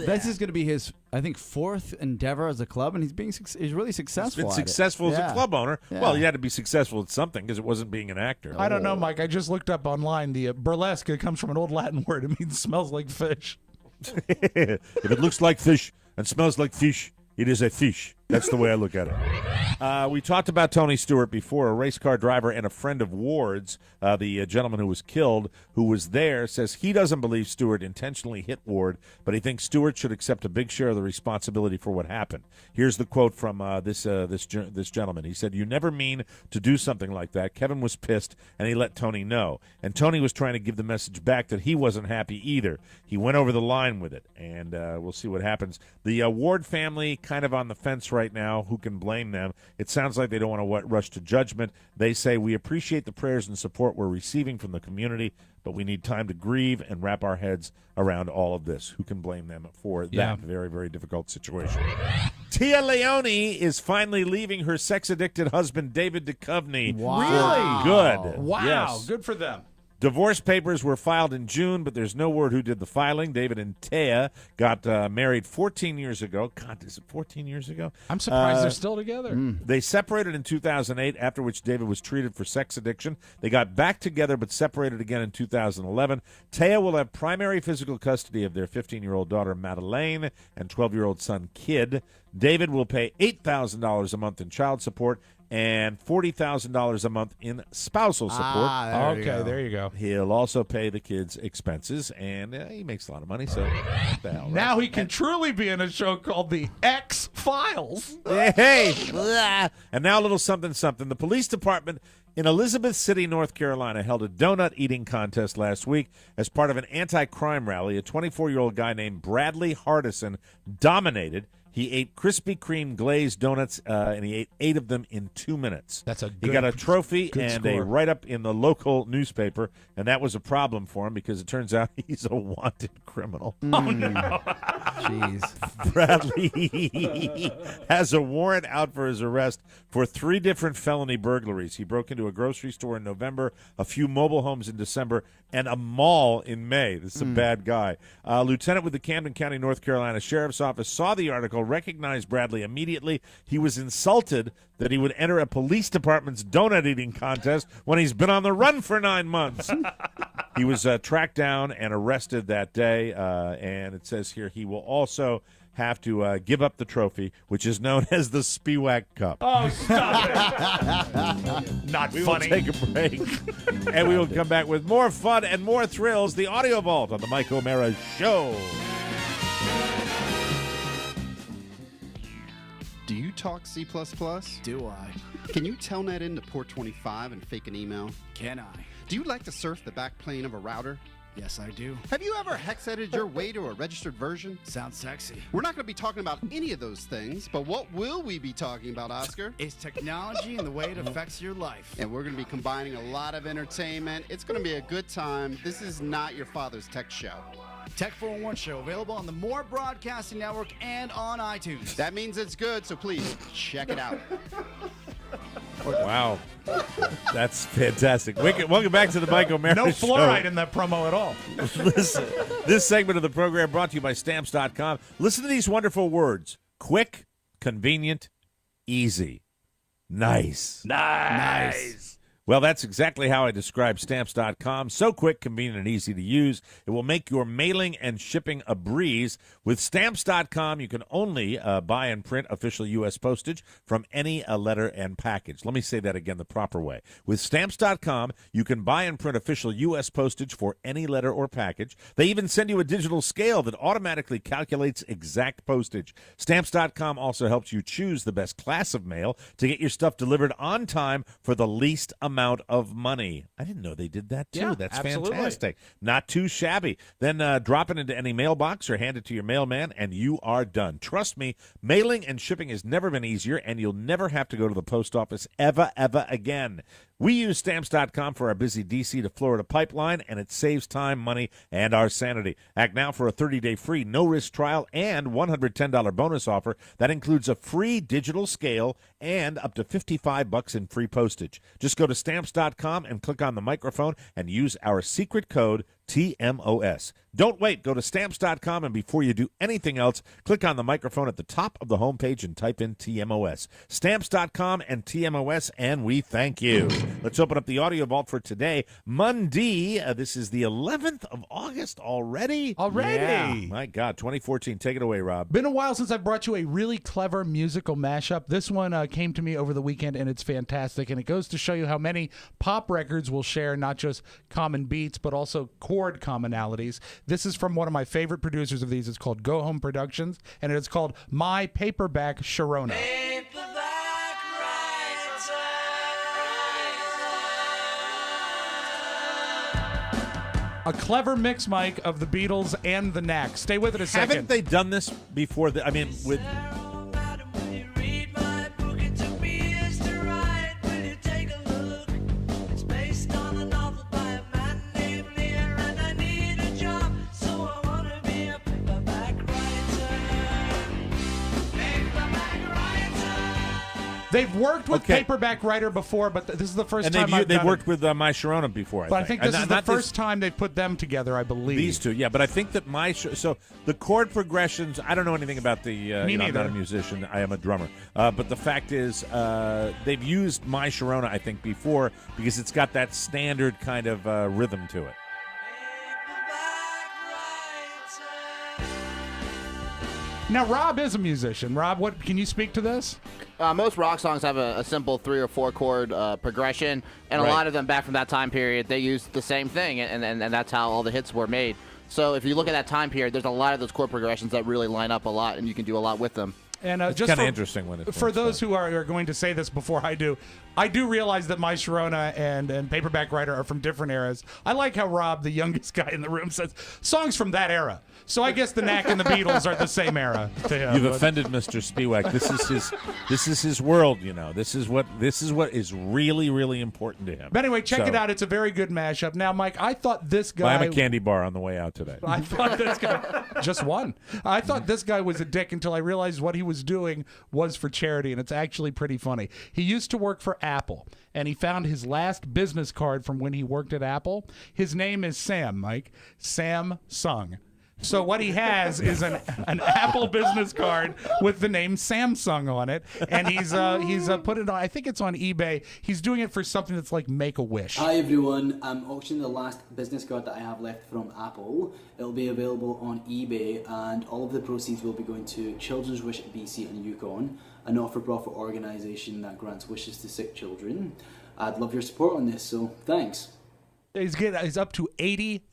This is going to be his, I think, fourth endeavor as a club, and he's really successful. He's been successful as a club owner. Yeah. Well, he had to be successul at something because it wasn't being an actor. I don't know, Mike. I just looked up online. The burlesque, it comes from an old Latin word. It means smells like fish. If it looks like fish and smells like fish, it is a fish. That's the way I look at it. We talked about Tony Stewart before, a race car driver and a friend of Ward's. The gentleman who was killed, who was there, says he doesn't believe Stewart intentionally hit Ward, but he thinks Stewart should accept a big share of the responsibility for what happened. Here's the quote from this gentleman. He said, "You never mean to do something like that. Kevin was pissed, and he let Tony know. And Tony was trying to give the message back that he wasn't happy either. He went over the line with it, and we'll see what happens." The Ward family kind of on the fence right now. Who can blame them? It sounds like they don't want to rush to judgment. They say, "We appreciate the prayers and support we're receiving from the community, but we need time to grieve and wrap our heads around all of this." Who can blame them for that very, very difficult situation? Tia Leone is finally leaving her sex-addicted husband, David Duchovny. Wow. For good. Wow. Yes. Good for them. Divorce papers were filed in June, but there's no word who did the filing. David and Tia got married 14 years ago. God, is it 14 years ago? I'm surprised they're still together. They separated in 2008, after which David was treated for sex addiction. They got back together but separated again in 2011. Tia will have primary physical custody of their 15-year-old daughter, Madeleine, and 12-year-old son, Kid. David will pay $8,000 a month in child support and $40,000 a month in spousal support. There you go. He'll also pay the kids' expenses, and he makes a lot of money, so what the hell, right? Now he can truly be in a show called The X-Files. Hey! And now a little something. The police department in Elizabeth City, North Carolina, held a donut eating contest last week as part of an anti-crime rally. A 24-year-old guy named Bradley Hardison dominated. He ate Krispy Kreme glazed donuts, and he ate 8 of them in 2 minutes. He got a trophy and a write-up in the local newspaper, and that was a problem for him because it turns out he's a wanted criminal. Oh, no. Jeez. Bradley has a warrant out for his arrest for 3 different felony burglaries. He broke into a grocery store in November, a few mobile homes in December, and a mall in May. This is a bad guy. Lieutenant with the Camden County, North Carolina Sheriff's Office saw the article, recognized Bradley immediately. He was insulted that he would enter a police department's donut eating contest when he's been on the run for 9 months. He was tracked down and arrested that day, and it says here he will also have to give up the trophy, which is known as the Spiewak Cup. Oh, stop it. Not we funny. will take a break, and we will come back with more fun and more thrills. The Audio Vault on the Mike O'Meara Show. Do you talk C++? Do I? Can you telnet into port 25 and fake an email? Can I? Do you like to surf the backplane of a router? Yes, I do. Have you ever hex edited your way to a registered version? Sounds sexy. We're not going to be talking about any of those things, but what will we be talking about, Oscar? It's technology and the way it affects your life. And we're going to be combining a lot of entertainment. It's going to be a good time. This is not your father's tech show. Tech 411 Show, available on the More Broadcasting Network and on iTunes. That means it's good, so please check it out. Wow. That's fantastic. Welcome back to the Mike O'Meara No Show. fluoride in that promo at all. This segment of the program brought to you by Stamps.com. Listen to these wonderful words. Quick, convenient, easy. Nice. Well, that's exactly how I describe Stamps.com. So quick, convenient, and easy to use. It will make your mailing and shipping a breeze. With Stamps.com, you can only buy and print official U.S. postage from any letter and package. Let me say that again the proper way. With Stamps.com, you can buy and print official U.S. postage for any letter or package. They even send you a digital scale that automatically calculates exact postage. Stamps.com also helps you choose the best class of mail to get your stuff delivered on time for the least amount of money. I didn't know they did that too. Yeah, That's absolutely. fantastic. Not too shabby. Then drop it into any mailbox or hand it to your mailman and you are done. Trust me, mailing and shipping has never been easier and you'll never have to go to the post office ever again. We use Stamps.com for our busy D.C. to Florida pipeline, and it saves time, money, and our sanity. Act now for a 30-day free, no-risk trial and $110 bonus offer that includes a free digital scale and up to $55 in free postage. Just go to Stamps.com and click on the microphone and use our secret code TMOS. Don't wait. Go to Stamps.com, and before you do anything else, click on the microphone at the top of the homepage and type in TMOS. Stamps.com and TMOS, and we thank you. Let's open up the audio vault for today, Monday. This is the 11th of August already. Yeah. My God, 2014. Take it away, Rob. Been a while since I've brought you a really clever musical mashup. This one came to me over the weekend, and it's fantastic. And it goes to show you how many pop records will share not just common beats, but also chord commonalities. This is from one of my favorite producers of these. It's called Go Home Productions, and it's called My Paperback Sharona. A clever mix, Mike, of the Beatles and the Knack. Stay with it a second. Haven't they done this before? I mean, with... They've worked with Paperback Writer before, but this is the first time they've worked with My Sharona before, I think this is the first time they've put them together, I believe. These two, yeah. But I think that so the chord progressions, I don't know anything about the... Me neither. I'm not a musician. I am a drummer. But the fact is, they've used My Sharona, I think, before because it's got that standard kind of rhythm to it. Now, Rob is a musician. Rob, what can you speak to this? Most rock songs have a simple 3 or 4 chord progression, and a lot of them back from that time period, they used the same thing, and that's how all the hits were made. So if you look at that time period, there's a lot of those chord progressions that really line up a lot, and you can do a lot with them. And it's just kind of interesting when for those who are going to say this before I do realize that My Sharona and Paperback Writer are from different eras. I like how Rob, the youngest guy in the room, says songs from that era. So I guess the Knack and the Beatles are the same era to him. You've offended Mr. Spiewak. This is his world, you know. This is what is really, really important to him. But anyway, check it out. It's a very good mashup. Now, Mike, I thought this guy... Buy him a candy bar on the way out today. I thought this guy... Just one. I thought this guy was a dick until I realized what he was doing was for charity, and it's actually pretty funny. He used to work for Apple, and he found his last business card from when he worked at Apple. His name is Sam, Mike. Samsung. So what he has is an Apple business card with the name Samsung on it, and he's put it on. I think it's on eBay. He's doing it for something that's like Make-A-Wish. Hi everyone, I'm auctioning the last business card that I have left from Apple. It'll be available on eBay, and all of the proceeds will be going to Children's Wish BC and Yukon, a not-for-profit organisation that grants wishes to sick children. I'd love your support on this, so thanks. He's up to $80,000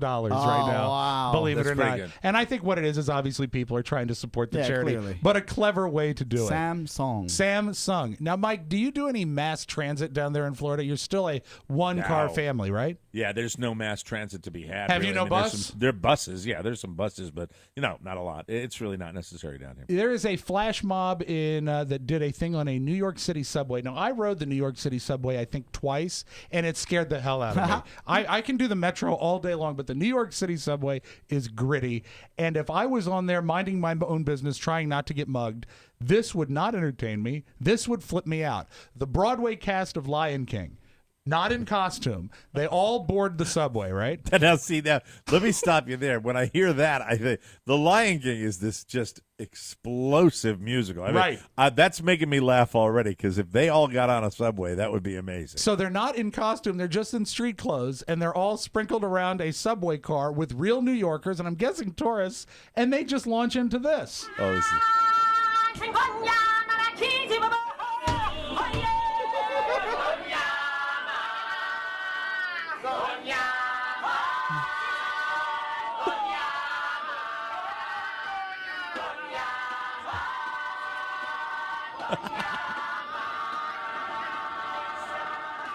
right now. Wow. Believe That's it or pretty not. good. And I think what it is obviously people are trying to support the charity, clearly. but a clever way to do it. Samsung. Now, Mike, do you do any mass transit down there in Florida? You're still a one-car family, right? Yeah, there's no mass transit to be had. Have really. you no bus? There are buses. Yeah, there's some buses, but not a lot. It's really not necessary down here. There is a flash mob in that did a thing on a New York City subway. Now, I rode the New York City subway, I think, twice, and it scared the hell out of me. I can do the metro all day long, but the New York City subway is gritty. And if I was on there minding my own business, trying not to get mugged, this would not entertain me. This would flip me out. The Broadway cast of Lion King, not in costume, they all board the subway, right? Now, see, let me stop you there. When I hear that, I think The Lion King is this just explosive musical. I mean, right. That's making me laugh already, because if they all got on a subway, that would be amazing. So they're not in costume. They're just in street clothes, and they're all sprinkled around a subway car with real New Yorkers, and I'm guessing tourists, and they just launch into this. Oh, this is...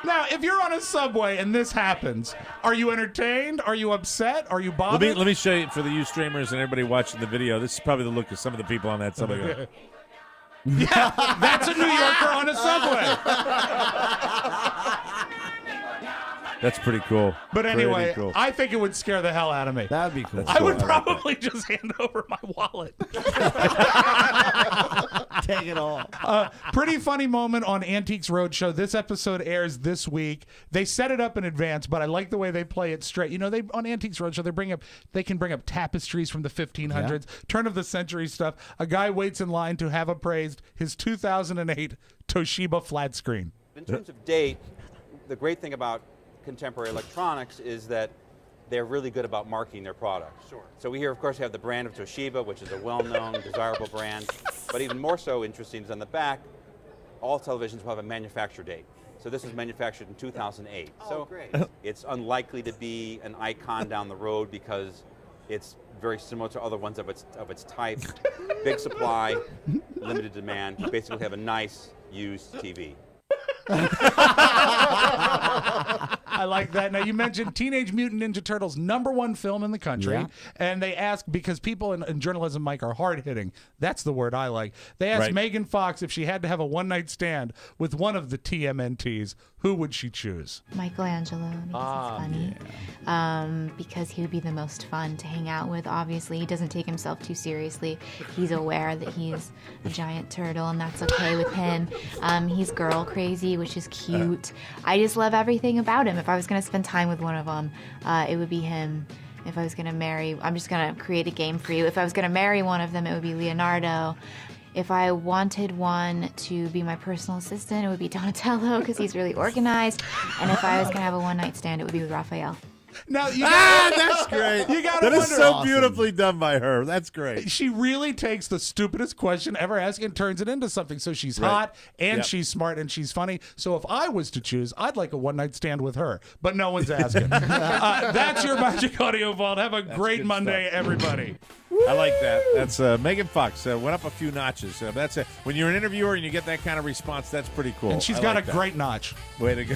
Now, if you're on a subway and this happens, are you entertained? Are you upset? Are you bothered? Let me show you for the you streamers and everybody watching the video. This is probably the look of some of the people on that subway. Yeah, that's a New Yorker on a subway. That's pretty cool. But anyway, Pretty cool. I think it would scare the hell out of me. That'd be cool. I would I like probably just hand over my wallet. Take it all. Pretty funny moment on Antiques Roadshow. This episode airs this week. They set it up in advance, but I like the way they play it straight. You know, they on Antiques Roadshow they can bring up tapestries from the 1500s, turn of the century stuff. A guy waits in line to have appraised his 2008 Toshiba flat screen. In terms of date, the great thing about contemporary electronics is that they're really good about marketing their products. Sure. So we here, of course, have the brand of Toshiba, which is a well-known, desirable brand. But even more so interesting is on the back, all televisions will have a manufacture date. So this was manufactured in 2008. So great. It's unlikely to be an icon down the road because it's very similar to other ones of its type. Big supply, limited demand. You basically have a nice used TV. I like that. Now, you mentioned Teenage Mutant Ninja Turtles, #1 film in the country. And they asked, because people in journalism, Mike, are hard-hitting. That's the word I like. They asked Megan Fox if she had to have a one-night stand with one of the TMNTs, who would she choose? Michelangelo, because he's funny. Because he would be the most fun to hang out with. Obviously, he doesn't take himself too seriously. He's aware that he's a giant turtle, and that's okay with him. He's girl crazy, which is cute. I just love everything about him. If I was going to spend time with one of them, it would be him. If I was going to marry, I'm just going to create a game for you. If I was going to marry one of them, it would be Leonardo. If I wanted one to be my personal assistant, it would be Donatello because he's really organized. And if I was going to have a one-night stand, it would be with Raphael. Now, that's great. You gotta that is wonder. so beautifully done by her. That's great. She really takes the stupidest question ever asked and turns it into something. So she's hot, and she's smart, and she's funny. So if I was to choose, I'd like a one-night stand with her. But no one's asking. That's your Magic Audio Vault. Have a great Monday, everybody. I like that. That's Megan Fox. Went up a few notches. That's it. When you're an interviewer and you get that kind of response, that's pretty cool. And she's got a great notch. Way to go.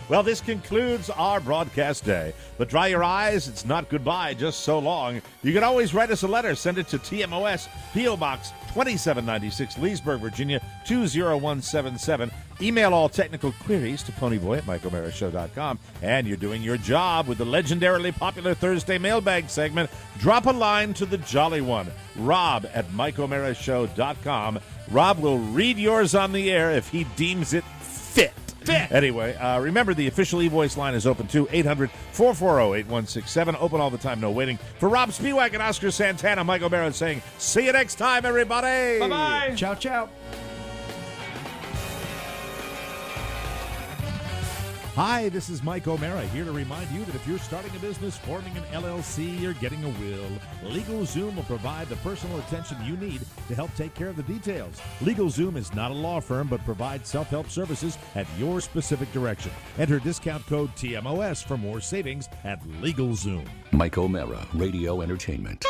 Well, this concludes our broadcast day. But dry your eyes. It's not goodbye, just so long. You can always write us a letter. Send it to TMOS, P.O. Box 2796, Leesburg, Virginia, 20177. Email all technical queries to ponyboy@MikeO'MaraShow.com. And you're doing your job with the legendarily popular Thursday mailbag segment. Drop a line to the Jolly One, Rob@MikeO'MaraShow.com. Rob will read yours on the air if he deems it fit. Anyway, remember the official e-voice line is open too, 800-440-8167. Open all the time, no waiting. For Rob Spiewak and Oscar Santana, Mike O'Mara saying, see you next time, everybody. Bye-bye. Ciao, ciao. Hi, this is Mike O'Mara here to remind you that if you're starting a business, forming an LLC, or getting a will, LegalZoom will provide the personal attention you need to help take care of the details. LegalZoom is not a law firm, but provides self-help services at your specific direction. Enter discount code TMOS for more savings at LegalZoom. Mike O'Mara, Radio Entertainment.